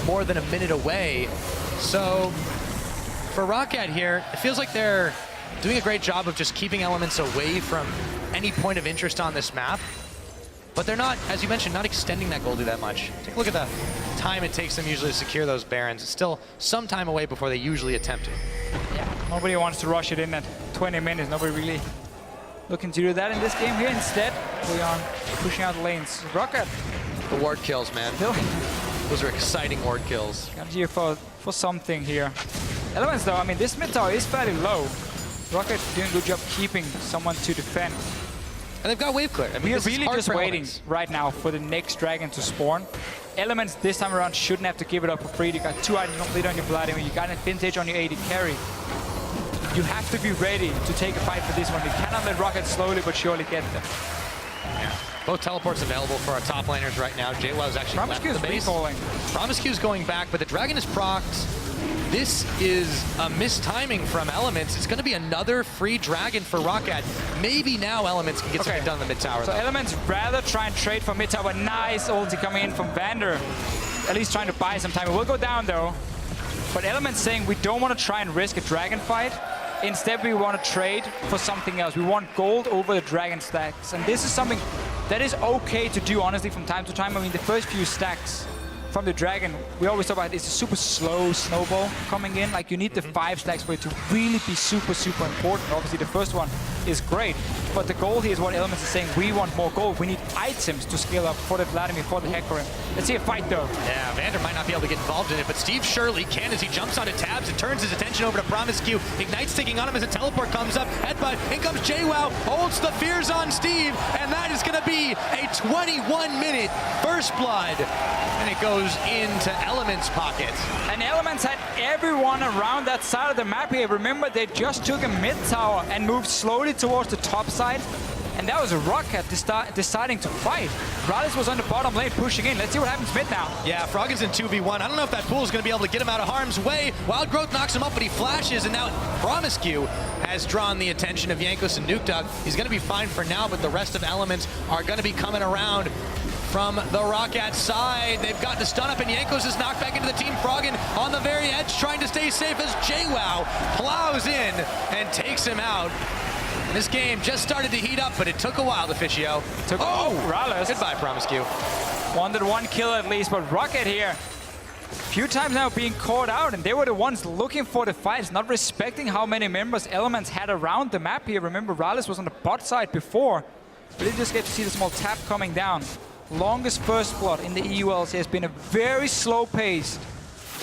more than a minute away. So for Roccat here, it feels like they're doing a great job of just keeping Elements away from any point of interest on this map. But they're not, as you mentioned, not extending that Goldie that much. Take a look at the time it takes them usually to secure those Barons. It's still some time away before they usually attempt it. Yeah, nobody wants to rush it in at 20 minutes. Nobody really looking to do that in this game here. Instead, we are pushing out the lanes. Roccat. The ward kills, man. Those are exciting ward kills. Got here for something here. Elements though, I mean, this mid tower is fairly low. Rocket doing a good job keeping someone to defend. And they've got wave clear. I mean, we are really just waiting Elements right now for the next dragon to spawn. Elements this time around shouldn't have to give it up for free. You got 2 items complete on your Vladimir. You got a vintage on your AD carry. You have to be ready to take a fight for this one. You cannot let Rocket slowly but surely get them. Yeah. Both teleports available for our top laners right now. JWoww's actually left the base. Promiscu's going back, but the dragon is procced. This is a mistiming from Elements. It's going to be another free dragon for Roccat. Maybe now Elements can get something done in the mid tower. So Elements rather try and trade for mid tower. Nice ulti coming in from Vander. At least trying to buy some time. It will go down though. But Elements saying we don't want to try and risk a dragon fight. Instead, we want to trade for something else. We want gold over the dragon stacks. And this is something that is okay to do, honestly, from time to time. I mean, the first few stacks from the dragon, we always talk about it's a super slow snowball coming in. Like, you need the 5 stacks for it to really be super, super important. Obviously, the first one is great, but the goal here is what Elements is saying. We want more gold. We need items to scale up for the Vladimir, for the Hecarim. Let's see a fight, though. Yeah, Vander might not be able to get involved in it, but Steve surely can as he jumps onto tabs and turns his attention over to Promiscu. Ignite's taking on him as a teleport comes up. Headbutt, in comes JWoww, holds the fears on Steve, and that is going to be a 21-minute first blood. And it goes into Element's pocket. And Elements had everyone around that side of the map here. Remember, they just took a mid tower and moved slowly towards the top side. And that was a Rocket deciding to fight. Rallis was on the bottom lane pushing in. Let's see what happens mid now. Yeah, Froggen's in 2v1. I don't know if that pool is going to be able to get him out of harm's way. Wild Growth knocks him up, but he flashes, and now Promiscu has drawn the attention of Jankos and Nukeduck. He's going to be fine for now, but the rest of Elements are going to be coming around from the Roccat side. They've got the stun up, and Jankos is knocked back into the team. Froggen on the very edge, trying to stay safe as JWoww plows in and takes him out. This game just started to heat up, but it took a while, Officio. Rallis. Goodbye, Promiscu. Wanted 1 kill at least, but Rocket here, a few times now being caught out, and they were the ones looking for the fights, not respecting how many members Elements had around the map here. Remember, Rallis was on the bot side before, but they just get to see the small tap coming down. Longest first blood in the EU LCS has been a very slow-paced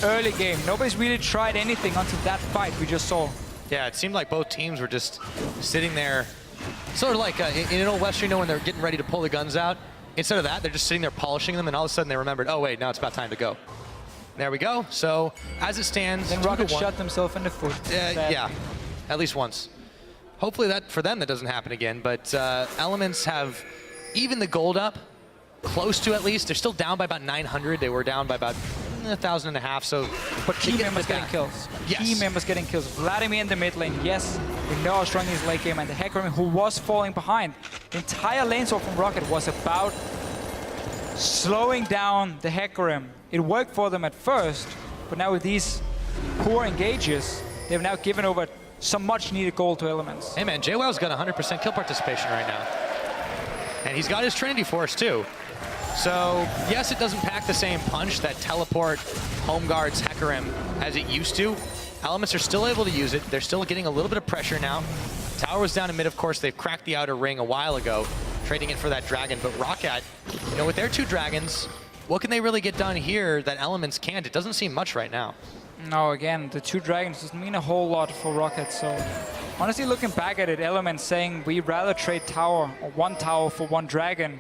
early game. Nobody's really tried anything until that fight we just saw. Yeah, it seemed like both teams were just sitting there, sort of like in an old Western, when they're getting ready to pull the guns out. Instead of that, they're just sitting there polishing them, and all of a sudden they remembered, oh wait, now it's about time to go. There we go. So as it stands, then Rocket shot themselves in the foot. Yeah, at least once. Hopefully that for them that doesn't happen again. But Elements have even the gold up, close to at least. They're still down by about 900. They were down by about 1,500. So, but key members getting kills. Yes. Key members getting kills. Vladimir in the mid lane. Yes, we know how strong he is late game, and the Hecarim, who was falling behind. The entire lane swap from Rocket was about slowing down the Hecarim. It worked for them at first, but now with these poor engages, they've now given over some much needed gold to Elements. Hey man, JWoww's got 100% kill participation right now. And he's got his Trinity Force too. So, yes, it doesn't pack the same punch that teleport home guards Hecarim as it used to. Elements are still able to use it. They're still getting a little bit of pressure now. Tower was down in mid, of course. They've cracked the outer ring a while ago, trading it for that dragon. But Roccat, with their 2 dragons, what can they really get done here that Elements can't? It doesn't seem much right now. No, again, the 2 dragons doesn't mean a whole lot for Rocket. So, honestly, looking back at it, Elements saying we'd rather trade tower, or 1 tower for 1 dragon,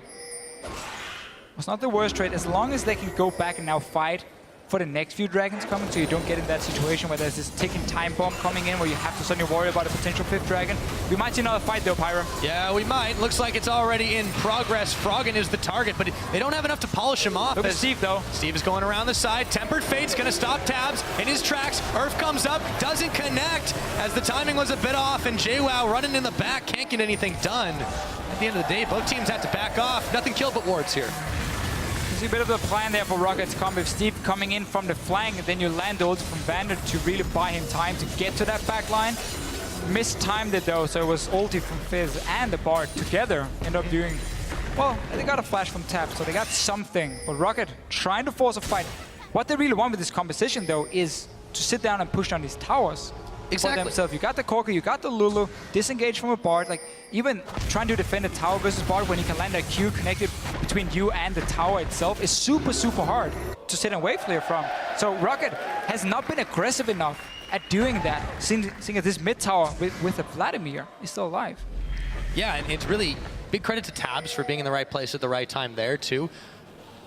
was not the worst trade, as long as they can go back and now fight for the next few dragons coming, so you don't get in that situation where there's this ticking time bomb coming in where you have to suddenly worry about a potential 5th dragon. We might see another fight though, Pyro. Yeah, we might. Looks like it's already in progress. Froggen is the target, but they don't have enough to polish him off. Look at Steve though. Steve is going around the side. Tempered Fate's gonna stop tabs in his tracks. Earth comes up, doesn't connect as the timing was a bit off, and JWoww running in the back, can't get anything done. At the end of the day, both teams have to back off. Nothing killed but wards here. You see a bit of a plan there for Rocket's comp with Steve coming in from the flank, and then you land ult from Vander to really buy him time to get to that back line. Mistimed it though, so it was ulti from Fizz and the Bard together end up doing, well, they got a flash from Tap, so they got something. But Rocket trying to force a fight. What they really want with this composition though is to sit down and push down these towers. Exactly. For themselves. You got the Corki, you got the Lulu, disengage from a Bard, like even trying to defend a tower versus Bard when you can land a Q connected between you and the tower itself is super, super hard to sit and wave clear from. So Rocket has not been aggressive enough at doing that, seeing as this mid tower with a Vladimir is still alive. Yeah, and it's really big credit to Tabs for being in the right place at the right time there too.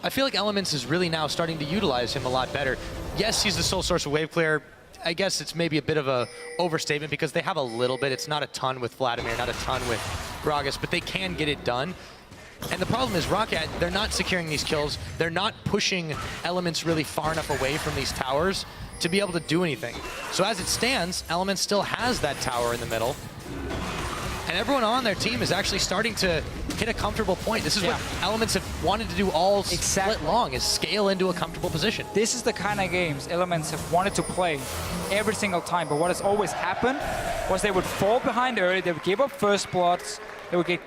I feel like Elements is really now starting to utilize him a lot better. Yes, he's the sole source of wave clear. I guess it's maybe a bit of a overstatement because they have a little bit. It's not a ton with Vladimir, not a ton with Gragas, but they can get it done. And the problem is Roccat, they're not securing these kills. They're not pushing Elements really far enough away from these towers to be able to do anything. So as it stands, Elements still has that tower in the middle. And everyone on their team is actually starting to hit a comfortable point. This is what Elements have wanted to do all split long, is scale into a comfortable position. This is the kind of games Elements have wanted to play every single time, but what has always happened was they would fall behind early, they would give up first bloods, they would get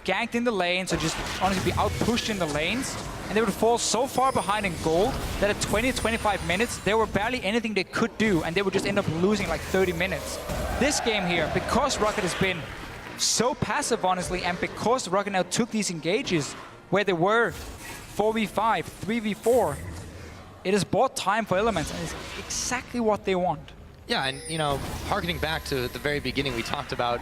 ganked in the lanes, or just honestly be out-pushed in the lanes, and they would fall so far behind in gold that at 20-25 minutes, there were barely anything they could do, and they would just end up losing like 30 minutes. This game here, because Rocket has been so passive, honestly, and because Rocket now took these engages where they were 4v5, 3v4, it has bought time for Elements, and it's exactly what they want. Yeah, and you know, harkening back to the very beginning, we talked about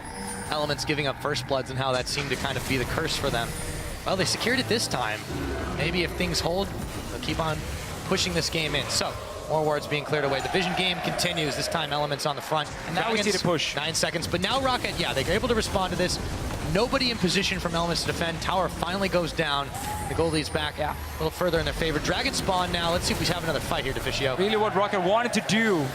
Elements giving up first bloods and how that seemed to kind of be the curse for them. Well, they secured it this time. Maybe if things hold, they'll keep on pushing this game in. So, more wards being cleared away. The Vision game continues, this time Elements on the front. And now we see the push. 9 seconds, but now Rocket, yeah, they're able to respond to this. Nobody in position from Elements to defend. Tower finally goes down. The goalie's back a little further in their favor. Dragon spawn now. Let's see if we have another fight here, Deficio. Really what Rocket wanted to do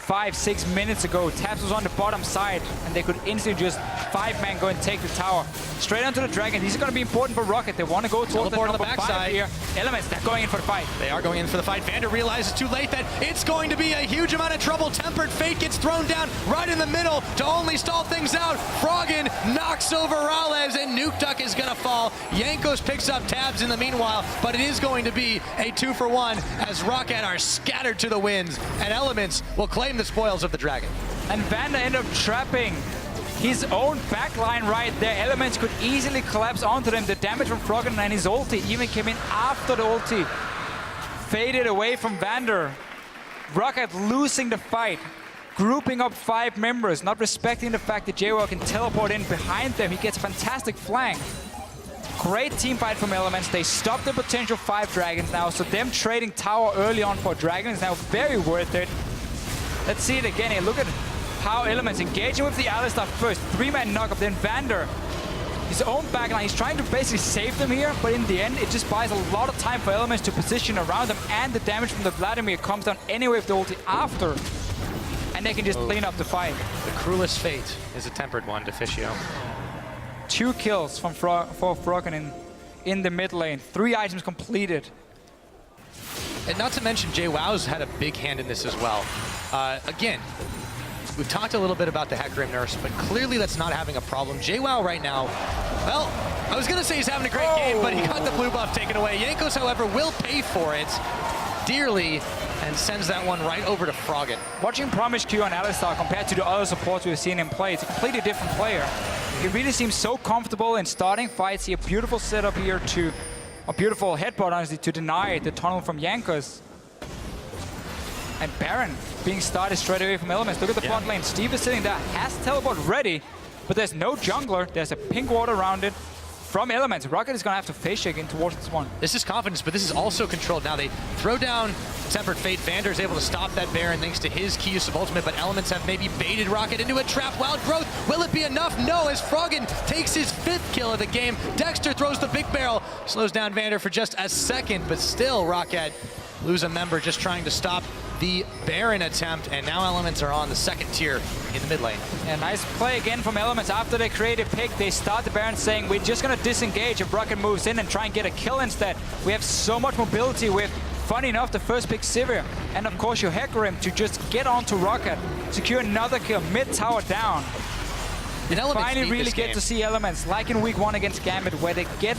5-6 minutes ago. Taps was on the bottom side, and they could instantly just 5-man go and take the tower. Straight onto the Dragon. These are going to be important for Rocket. They want to go towards the on the backside here. Elements, they're going in for the fight. They are going in for the fight. Vander realizes too late that it's going to be a huge amount of trouble. Tempered Fate gets thrown down right in the middle to only stall things out. Froggen knocks over Ralev, and Nuke Duck is going to fall. Jankos picks up tabs in the meanwhile, but it is going to be a 2-for-1 as Rocket are scattered to the winds, and Elements will claim the spoils of the Dragon. And Vander ended up trapping his own backline right there. Elements could easily collapse onto them. The damage from Froggen and his ulti even came in after the ulti faded away from Vander. Rocket losing the fight, grouping up 5 members, not respecting the fact that JWoww can teleport in behind them. He gets a fantastic flank. Great team fight from Elements. They stopped the potential 5 dragons now, so them trading tower early on for dragons is now very worth it. Let's see it again here. Look at how Elements engaging with the Alistar first. 3-man knock-up, then Vander. His own backline. He's trying to basically save them here, but in the end, it just buys a lot of time for Elements to position around them, and the damage from the Vladimir comes down anyway with the ulti after. And they can just clean up the fight. The cruelest fate is a tempered one, Deficio. 2 kills from for Froggen in the mid lane. 3 items completed. And not to mention, JWoww's had a big hand in this as well. Again, we've talked a little bit about the Hecarim nurse, but clearly that's not having a problem. JWoww right now, well, I was going to say he's having a great game, but he got the blue buff taken away. Jankos, however, will pay for it dearly and sends that one right over to Froggen. Watching Promise Q on Alistar compared to the other supports we've seen him play, it's a completely different player. He really seems so comfortable in starting fights. See a beautiful setup here to, a beautiful headbutt, honestly, to deny the tunnel from Jankos. And Baron being started straight away from Elements. Look at the front lane. Steve is sitting there, has teleport ready, but there's no jungler. There's a pink ward around it from Elements. Rocket is going to have to face shake in towards this one. This is confidence, but this is also controlled. Now they throw down Tempered Fate. Vander is able to stop that Baron thanks to his key use of ultimate, but Elements have maybe baited Rocket into a trap. Wild Growth, will it be enough? No, as Froggen takes his 5th kill of the game. Dexter throws the big barrel, slows down Vander for just a second, but still Rocket lose a member just trying to stop the Baron attempt, and now Elements are on the 2nd tier in the mid lane. Yeah, nice play again from Elements. After they create a pick, they start the Baron saying, we're just going to disengage if Rocket moves in and try and get a kill instead. We have so much mobility with, funny enough, the first pick Sivir, and of course your Hecarim to just get onto Rocket, secure another kill, mid-tower down. You finally really get to see Elements, like in week 1 against Gambit, where they get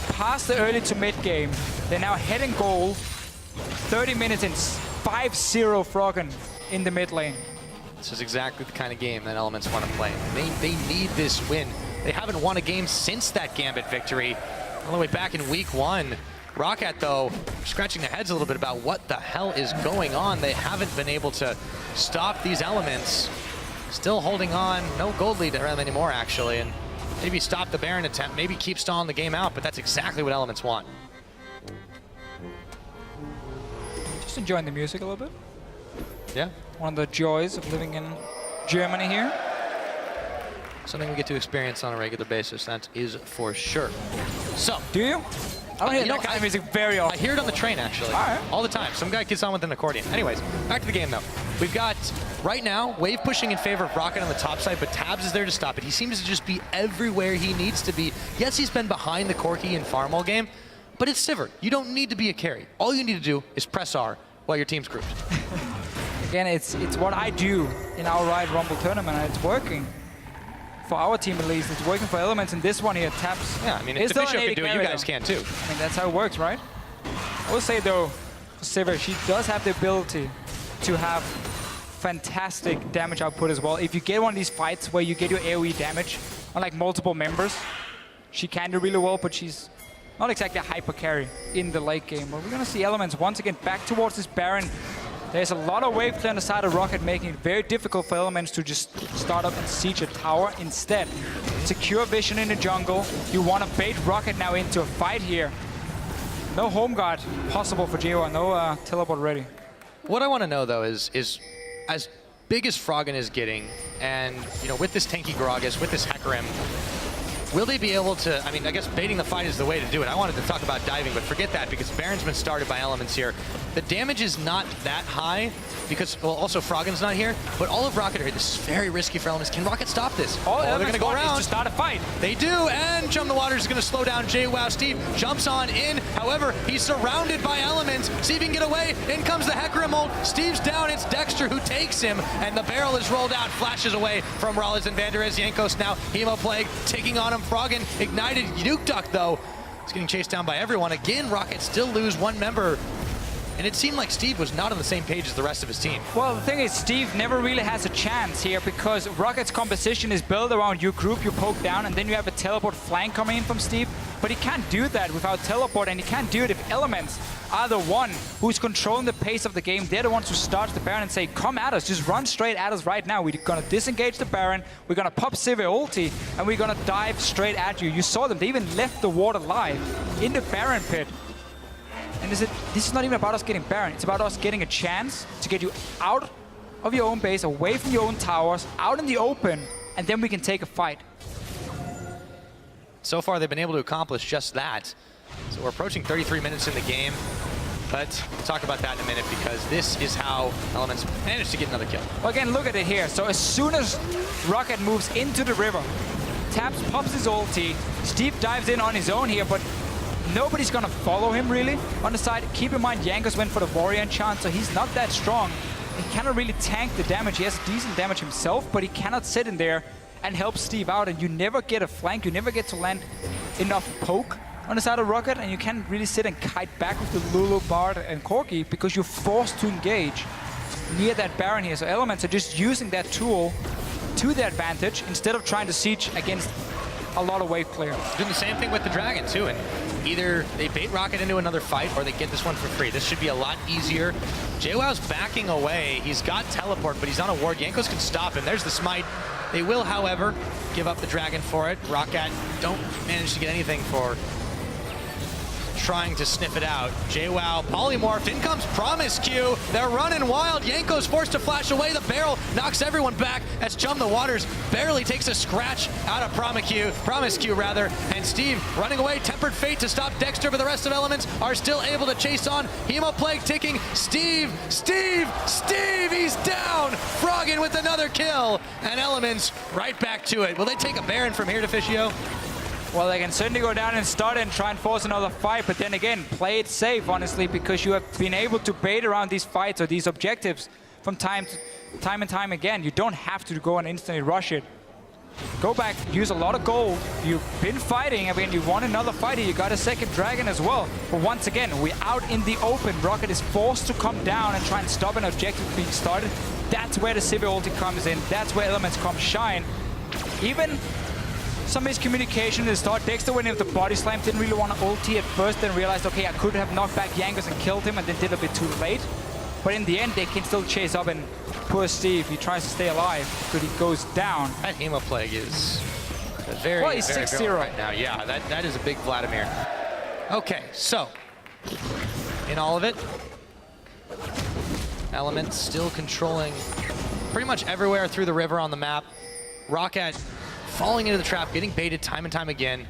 past the early to mid game. They're now heading goal, 30 minutes in, 5-0 Froggen in the mid lane. This is exactly the kind of game that Elements want to play. They need this win. They haven't won a game since that Gambit victory, all the way back in week 1. Rocket, though, scratching their heads a little bit about what the hell is going on. They haven't been able to stop these Elements. Still holding on. No gold lead around anymore, actually. And maybe stop the Baron attempt. Maybe keep stalling the game out, but that's exactly what Elements want. Just enjoying the music a little bit. Yeah. One of the joys of living in Germany here. Something we get to experience on a regular basis, that is for sure. So. Do you? I don't hear that kind of music very often. I hear it on the train, actually. All right. All the time. Some guy gets on with an accordion. Anyways, back to the game, though. We've got, right now, Wave pushing in favor of Rocket on the top side, but Tabs is there to stop it. He seems to just be everywhere he needs to be. Yes, he's been behind the Corki in farm all game, but it's Sivir. You don't need to be a carry. All you need to do is press R while your team's grouped. Again, it's what I do in our Riot Rumble tournament, and it's working. For our team at least, it's working for Elements, and this one here, Taps. Yeah, I mean, if Deficio can do it, you guys can too. I mean, that's how it works, right? I will say though, for Sivir, she does have the ability to have fantastic damage output as well. If you get one of these fights where you get your AoE damage on like multiple members, she can do really well, but she's not exactly a hyper carry in the late game. But we're gonna see Elements once again back towards this Baron. There's a lot of wave play on the side of Rocket, making it very difficult for Elements to just start up and siege a tower. Instead, secure vision in the jungle. You want to bait Rocket now into a fight here. No home guard possible for J1, no teleport ready. What I want to know, though, is as big as Froggen is getting, and, you know, with this tanky Gragas, with this Hecarim, will they be able to, I mean, I guess baiting the fight is the way to do it. I wanted to talk about diving, but forget that because Baron's been started by Elements here. The damage is not that high because, well, also Froggen's not here, but all of Rocket are here. This is very risky for Elements. Can Rocket stop this? All they're going to go around. to start a fight. They do, and Chum the Waters is going to slow down JWoww. Steve jumps on in. However, he's surrounded by Elements. See if he can get away. In comes the Hecarim ult. Steve's down. It's Dexter who takes him, and the barrel is rolled out, flashes away from Rollins and Vanderez. Jankos now Hemoplague taking on him. Froggen ignited. Nuke Duck, though, is getting chased down by everyone. Again, Rocket still lose one member. And it seemed like Steve was not on the same page as the rest of his team. Well, the thing is, Steve never really has a chance here because Rocket's composition is built around your group, you poke down, and then you have a teleport flank coming in from Steve. But he can't do that without teleport, and he can't do it if Elements are the one who's controlling the pace of the game. They're the ones who start the Baron and say, come at us, just run straight at us right now. We're gonna disengage the Baron, we're gonna pop Sivir ulti, and we're gonna dive straight at you. You saw them, they even left the ward alive in the Baron pit. And this is not even about us getting Baron, it's about us getting a chance to get you out of your own base, away from your own towers, out in the open, and then we can take a fight. So far, they've been able to accomplish just that. So we're approaching 33 minutes in the game, but we'll talk about that in a minute because this is how Elements managed to get another kill. Well, again, look at it here. So as soon as Rocket moves into the river, Taps pops his ulti, Steve dives in on his own here, but nobody's gonna follow him really on the side. Keep in mind, Jankos went for the warrior enchant, so he's not that strong. He cannot really tank the damage. He has decent damage himself, but he cannot sit in there and help Steve out, and you never get a flank, you never get to land enough poke on the side of Rocket, and you can't really sit and kite back with the Lulu, Bard, and Corki because you're forced to engage near that Baron here. So Elements are just using that tool to their advantage instead of trying to siege against a lot of wave players. Doing the same thing with the Dragon too, and either they bait Rocket into another fight or they get this one for free. This should be a lot easier. JWoww's backing away. He's got teleport, but he's on a ward. Jankos can stop him. There's the smite. They will, however, give up the Dragon for it. Rocket don't manage to get anything for trying to sniff it out. JWoww polymorphed. In comes Promiscue. They're running wild. Jankos forced to flash away. The barrel knocks everyone back as Chum the Waters barely takes a scratch out of Promiscue rather. And Steve running away. Tempered Fate to stop Dexter, but the rest of Elements are still able to chase on. Hemoplague ticking. Steve, he's down. Froggen with another kill. And Elements right back to it. Will they take a Baron from here, Deficio? Well, they can certainly go down and start and try and force another fight, but then again, play it safe, honestly, because you have been able to bait around these fights or these objectives from time and time again. You don't have to go and instantly rush it. Go back, use a lot of gold. You've been fighting. I mean, you won another fight here. You got a second Dragon as well. But once again, we're out in the open. Rocket is forced to come down and try and stop an objective being started. That's where the Sivir ulti comes in. That's where Elements come shine. Even some miscommunication at the start. Dexter went in with the body slam, didn't really want to ulti at first, then realized, okay, I could have knocked back Jankos and killed him, and then did a bit too late. But in the end, they can still chase up, and poor Steve, he tries to stay alive, but he goes down. That Hemoplague is very, well, he's very 6-0 right now. Yeah, that is a big Vladimir. Okay, so in all of it, Elements still controlling pretty much everywhere through the river on the map. Rocket falling into the trap, getting baited time and time again.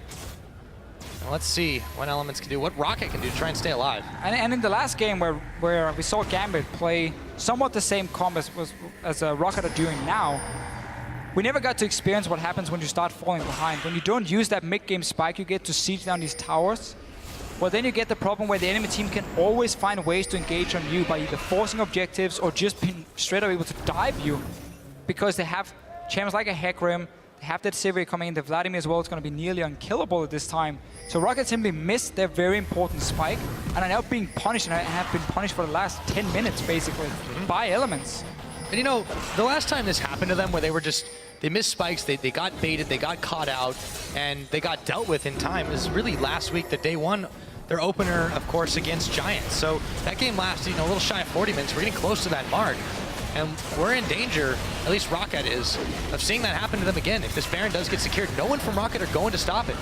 Well, let's see what Elements can do, what Rocket can do to try and stay alive. And in the last game where we saw Gambit play somewhat the same comp as Rocket are doing now, we never got to experience what happens when you start falling behind. When you don't use that mid-game spike you get to siege down these towers, well, then you get the problem where the enemy team can always find ways to engage on you by either forcing objectives or just being straight up able to dive you, because they have champions like a Hecarim, they have that Sivir coming in, the Vladimir as well, it's going to be nearly unkillable at this time. So Rocket simply missed their very important spike and are now being punished, and have been punished for the last 10 minutes, basically, by Elements. And you know, the last time this happened to them where they missed spikes, they got baited, they got caught out, and they got dealt with in time is really last week, the day one, their opener, of course, against Giants. So that game lasted, a little shy of 40 minutes. We're getting close to that mark. And we're in danger, at least Rocket is, of seeing that happen to them again. If this Baron does get secured, no one from Rocket are going to stop it.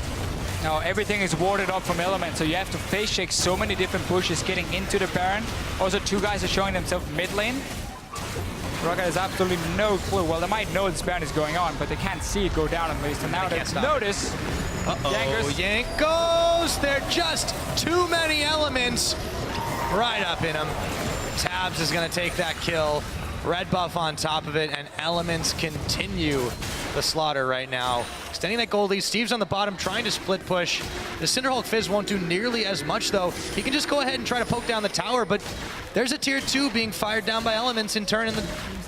No, everything is warded up from Element, so you have to face check so many different pushes getting into the Baron. Also, two guys are showing themselves mid lane. Rocket has absolutely no clue. Well, they might know this Baron is going on, but they can't see it go down at least. And now they notice. Uh-oh, Yank goes! They're just too many Elements right up in him. Tabs is going to take that kill. Red buff on top of it, and Elements continue the slaughter right now. Extending that gold lead. Steve's on the bottom trying to split push. The Cinderhulk Fizz won't do nearly as much, though. He can just go ahead and try to poke down the tower, but there's a tier 2 being fired down by Elements in turn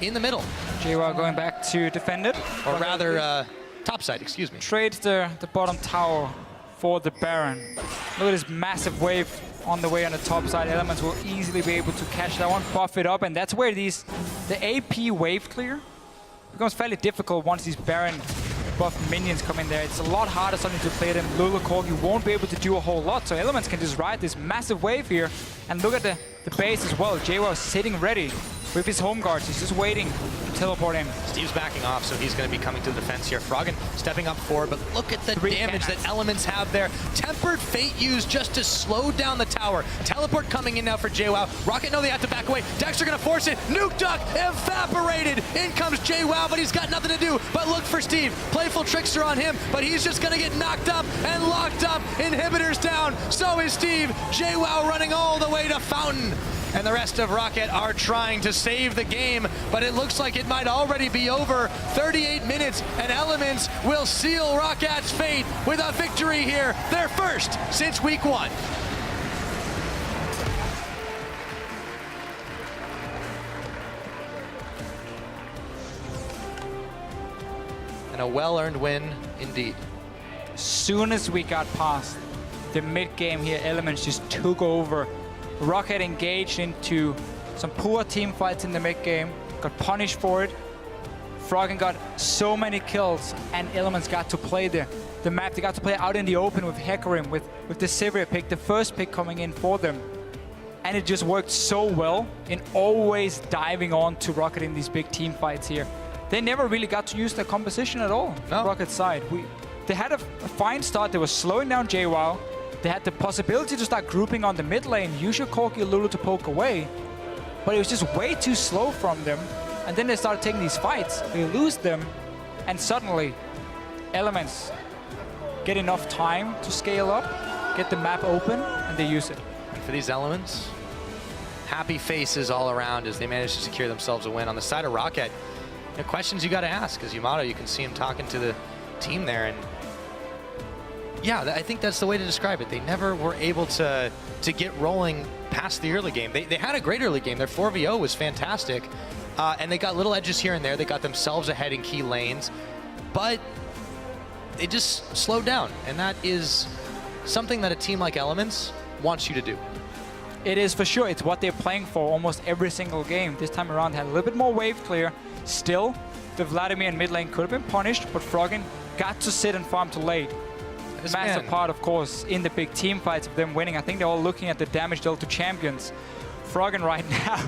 in the middle. JWoww going back to defend it. Or rather, topside, excuse me. Trades the bottom tower for the Baron. Look at this massive wave on the way on the top side. Elements will easily be able to catch that one, buff it up, and that's where the AP wave clear becomes fairly difficult once these Baron buff minions come in there. It's a lot harder suddenly to play them. Lulu Corgi won't be able to do a whole lot, so Elements can just ride this massive wave here. And look at the base as well. JWoww sitting ready with his home guards. He's just waiting to teleport in. Steve's backing off, so he's going to be coming to the defense here. Froggen stepping up forward, but look at the damage that Elements have there. Tempered Fate used just to slow down the tower. Teleport coming in now for JWoww. Rocket know they have to back away. Dexter going to force it. Nuke Duck evaporated. In comes JWoww, but he's got nothing to do but look for Steve. Playful Trickster on him, but he's just going to get knocked up and locked up. Inhibitors down. So is Steve. JWoww running all the way to Fountain. And the rest of Rocket are trying to save the game, but it looks like it might already be over. 38 minutes, and Elements will seal Rocket's fate with a victory here, their first since week 1. And a well-earned win indeed. As soon as we got past the mid-game here, Elements just took over. Rocket engaged into some poor team fights in the mid-game, got punished for it. Froggen got so many kills, and Elements got to play the map. They got to play out in the open with Hecarim, with the Sivir pick, the first pick coming in for them. And it just worked so well in always diving on to Rocket in these big team fights here. They never really got to use their composition at all, no. Rocket's side. They had a fine start. They were slowing down JWoww. They had the possibility to start grouping on the mid lane, use your Corki or Lulu to poke away, but it was just way too slow from them. And then they started taking these fights, they lose them, and suddenly Elements get enough time to scale up, get the map open, and they use it. And for these Elements, happy faces all around as they manage to secure themselves a win. On the side of Rocket, questions you got to ask. As Yamato, you can see him talking to the team there, and yeah, I think that's the way to describe it. They never were able to get rolling past the early game. They had a great early game. Their 4v0 was fantastic, and they got little edges here and there. They got themselves ahead in key lanes, but they just slowed down, and that is something that a team like Elements wants you to do. It is for sure. It's what they're playing for almost every single game. This time around, they had a little bit more wave clear. Still, the Vladimir in mid lane could have been punished, but Froggen got to sit and farm too late. Massive part, of course, in the big team fights of them winning. I think they're all looking at the damage dealt to champions. Froggen right now,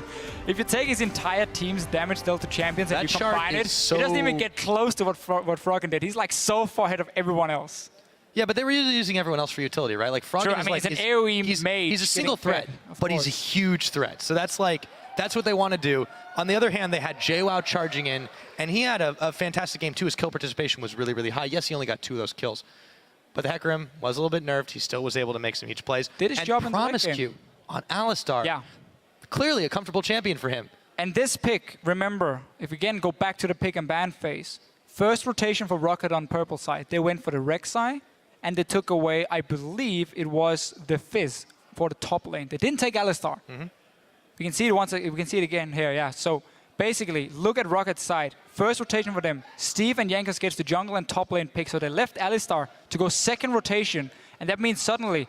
if you take his entire team's damage dealt to champions and you combine it, it doesn't even get close to what Froggen did. He's like so far ahead of everyone else. Yeah, but they were using everyone else for utility, right? Like Froggen is like he's an AoE mage. He's a single threat, but he's a huge threat. So that's what they want to do. On the other hand, they had JWoww charging in, and he had a fantastic game too. His kill participation was really, really high. Yes, he only got 2 of those kills. but the Hecarim was a little bit nerfed. He still was able to make some huge plays. Did his job in the late game. Q on Alistar. Yeah. Clearly a comfortable champion for him. And this pick, remember, if we again go back to the pick and ban phase, first rotation for Rocket on purple side, they went for the Rek'Sai, and they took away, I believe it was the Fizz for the top lane. They didn't take Alistar. We can see it once. We can see it again here. Yeah. So basically, look at Rocket's side. First rotation for them. Steve and Jankos gets the jungle and top lane pick. So they left Alistar to go second rotation, and that means suddenly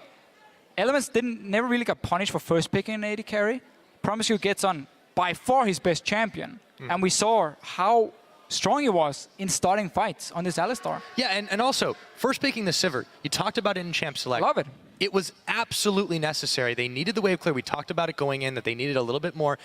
Elements never really got punished for first picking an AD carry. Promise You gets on by far his best champion, and we saw how strong he was in starting fights on this Alistar. Yeah, and also, first picking the Sivir, you talked about it in Champ Select. Love it. It was absolutely necessary. They needed the wave clear. We talked about it going in, that they needed a little bit more.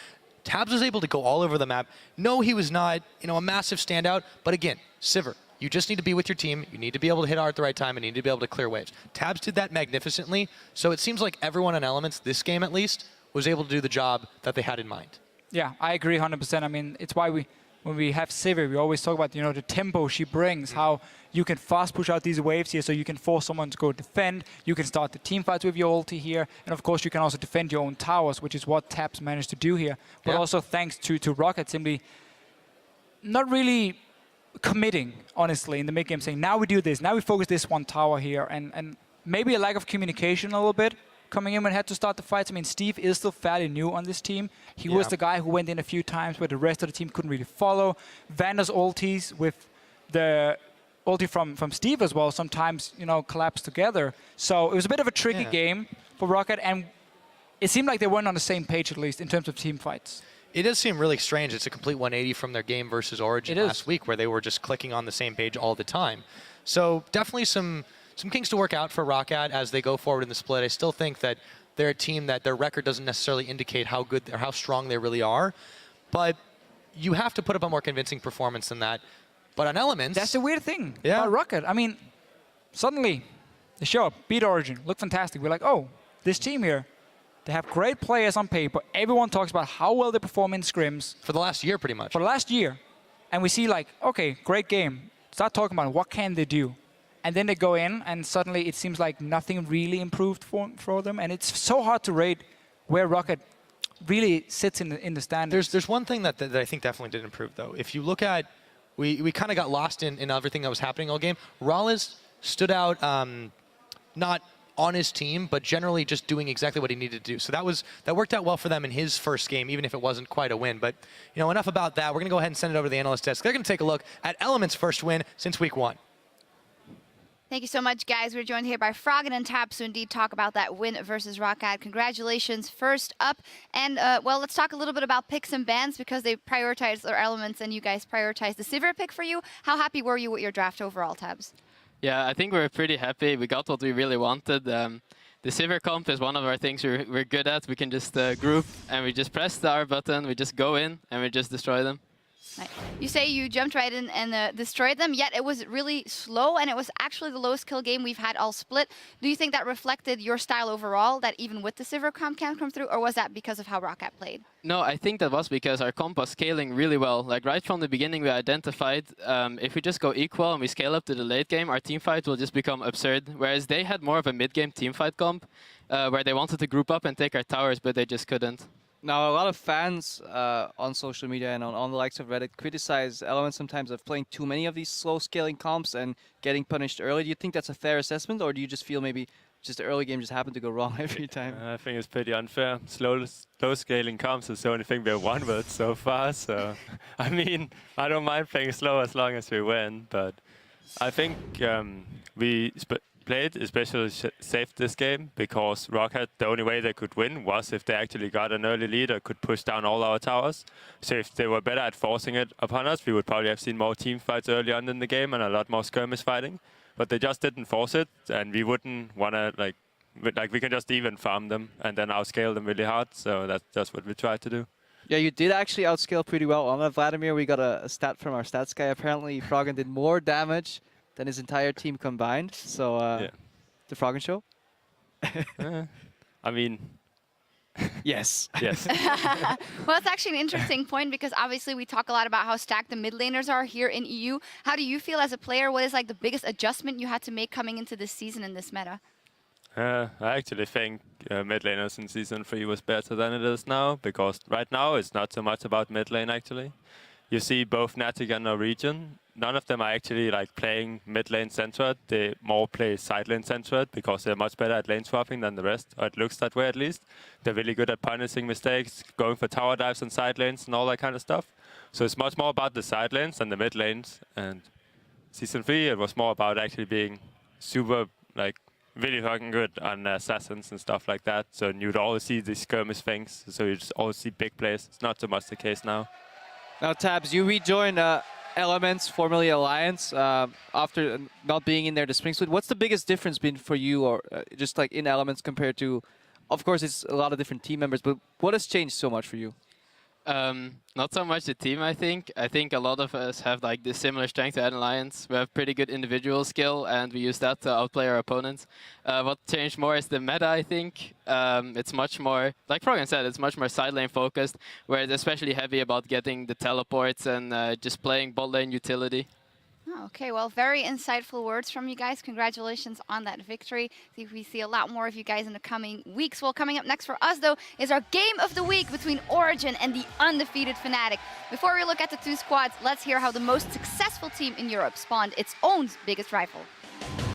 Tabs was able to go all over the map. No, he was not, a massive standout, but again, Sivir, you just need to be with your team. You need to be able to hit R at the right time and you need to be able to clear waves. Tabs did that magnificently, so it seems like everyone on Elements, this game at least, was able to do the job that they had in mind. Yeah, I agree 100%. I mean, it's why when we have Sivir, we always talk about, the tempo she brings, how you can fast push out these waves here so you can force someone to go defend. You can start the team fights with your ulti here. And of course, you can also defend your own towers, which is what Tabs managed to do here. But also thanks to Rocket simply not really committing, honestly, in the mid game, saying, now we do this, now we focus this one tower here. And maybe a lack of communication a little bit coming in when had to start the fights. I mean, Steve is still fairly new on this team. He was the guy who went in a few times where the rest of the team couldn't really follow. Vander's ultis with the ulti from Steve as well sometimes, collapse together. So it was a bit of a tricky game for Rocket, and it seemed like they weren't on the same page, at least, in terms of team fights. It does seem really strange. It's a complete 180 from their game versus Origin last week, where they were just clicking on the same page all the time. So definitely some kinks to work out for Roccat as they go forward in the split. I still think that they're a team that their record doesn't necessarily indicate how good or how strong they really are, but you have to put up a more convincing performance than that. But on Elements... That's the weird thing about Rocket. I mean, suddenly they show up, beat Origin, look fantastic. We're like, oh, this team here, they have great players on paper. Everyone talks about how well they perform in scrims. For the last year, pretty much. For the last year. And we see like, okay, great game. Start talking about what can they do. And then they go in, and suddenly it seems like nothing really improved for them. And it's so hard to rate where Rocket really sits in the standings. There's one thing that I think definitely did improve, though. If you look at, we kind of got lost in everything that was happening all game. Rallis stood out, not on his team, but generally just doing exactly what he needed to do. So that worked out well for them in his first game, even if it wasn't quite a win. But enough about that. We're going to go ahead and send it over to the analyst desk. They're going to take a look at Element's first win since week 1. Thank you so much, guys. We're joined here by Froggen and Tabs to indeed talk about that win versus Roccat. Congratulations, first up. And, well, let's talk a little bit about picks and bans because they prioritized their Elements and you guys prioritized the Sivir pick for you. How happy were you with your draft overall, Tabs? Yeah, I think we're pretty happy. We got what we really wanted. The Sivir comp is one of our things we're good at. We can just group and we just press the R button, we just go in and we just destroy them. Right. You say you jumped right in and destroyed them, yet it was really slow, and it was actually the lowest kill game we've had all split. Do you think that reflected your style overall, that even with the Sivir comp can't come through, or was that because of how Roccat played? No, I think that was because our comp was scaling really well. Like right from the beginning, we identified if we just go equal and we scale up to the late game, our team fight will just become absurd. Whereas they had more of a mid-game team fight comp, where they wanted to group up and take our towers, but they just couldn't. Now, a lot of fans on social media and on the likes of Reddit criticize Elements sometimes of playing too many of these slow scaling comps and getting punished early. Do you think that's a fair assessment, or do you just feel maybe just the early game just happened to go wrong every time? I think it's pretty unfair. Slow scaling comps is the only thing we've won with so far. So, I mean, I don't mind playing slow as long as we win, but I think we played especially safe this game because Roccat, the only way they could win was if they actually got an early lead or could push down all our towers. So if they were better at forcing it upon us, we would probably have seen more team fights early on in the game and a lot more skirmish fighting. But they just didn't force it, and we wouldn't want to, like we can just even farm them and then outscale them really hard. So that's just what we tried to do. Yeah, you did actually outscale pretty well on Vladimir. We got a stat from our stats guy. Apparently, Froggen did more damage than his entire team combined. So, the Froggen show? I mean, Yes. Yes. Well, it's actually an interesting point because obviously we talk a lot about how stacked the mid laners are here in EU. How do you feel as a player? What is like the biggest adjustment you had to make coming into this season in this meta? I actually think mid laners in Season 3 was better than it is now, because right now it's not so much about mid lane actually. You see both Fnatic and Norwegian, none of them are actually like playing mid lane centered. They more play side lane centered because they're much better at lane swapping than the rest, or it looks that way at least. They're really good at punishing mistakes, going for tower dives on side lanes and all that kind of stuff. So it's much more about the side lanes than the mid lanes. And Season 3, it was more about actually being super, like, really fucking good on assassins and stuff like that. So you'd always see these skirmish things, so you just always see big plays. It's not so much the case now. Now, Tabs, you rejoined Elements, formerly Alliance, after not being in there the spring split. What's the biggest difference been for you, or just like in Elements compared to, of course, it's a lot of different team members, but what has changed so much for you? Not so much the team, I think. I think a lot of us have like the similar strength at Alliance. We have pretty good individual skill, and we use that to outplay our opponents. What changed more is the meta, I think. It's much more, like Froggen said, it's much more side lane focused, where it's especially heavy about getting the teleports and just playing bot lane utility. Okay, well, very insightful words from you guys. Congratulations on that victory. I think we see a lot more of you guys in the coming weeks. Well, coming up next for us, though, is our game of the week between Origin and the undefeated Fnatic. Before we look at the two squads, let's hear how the most successful team in Europe spawned its own biggest rival.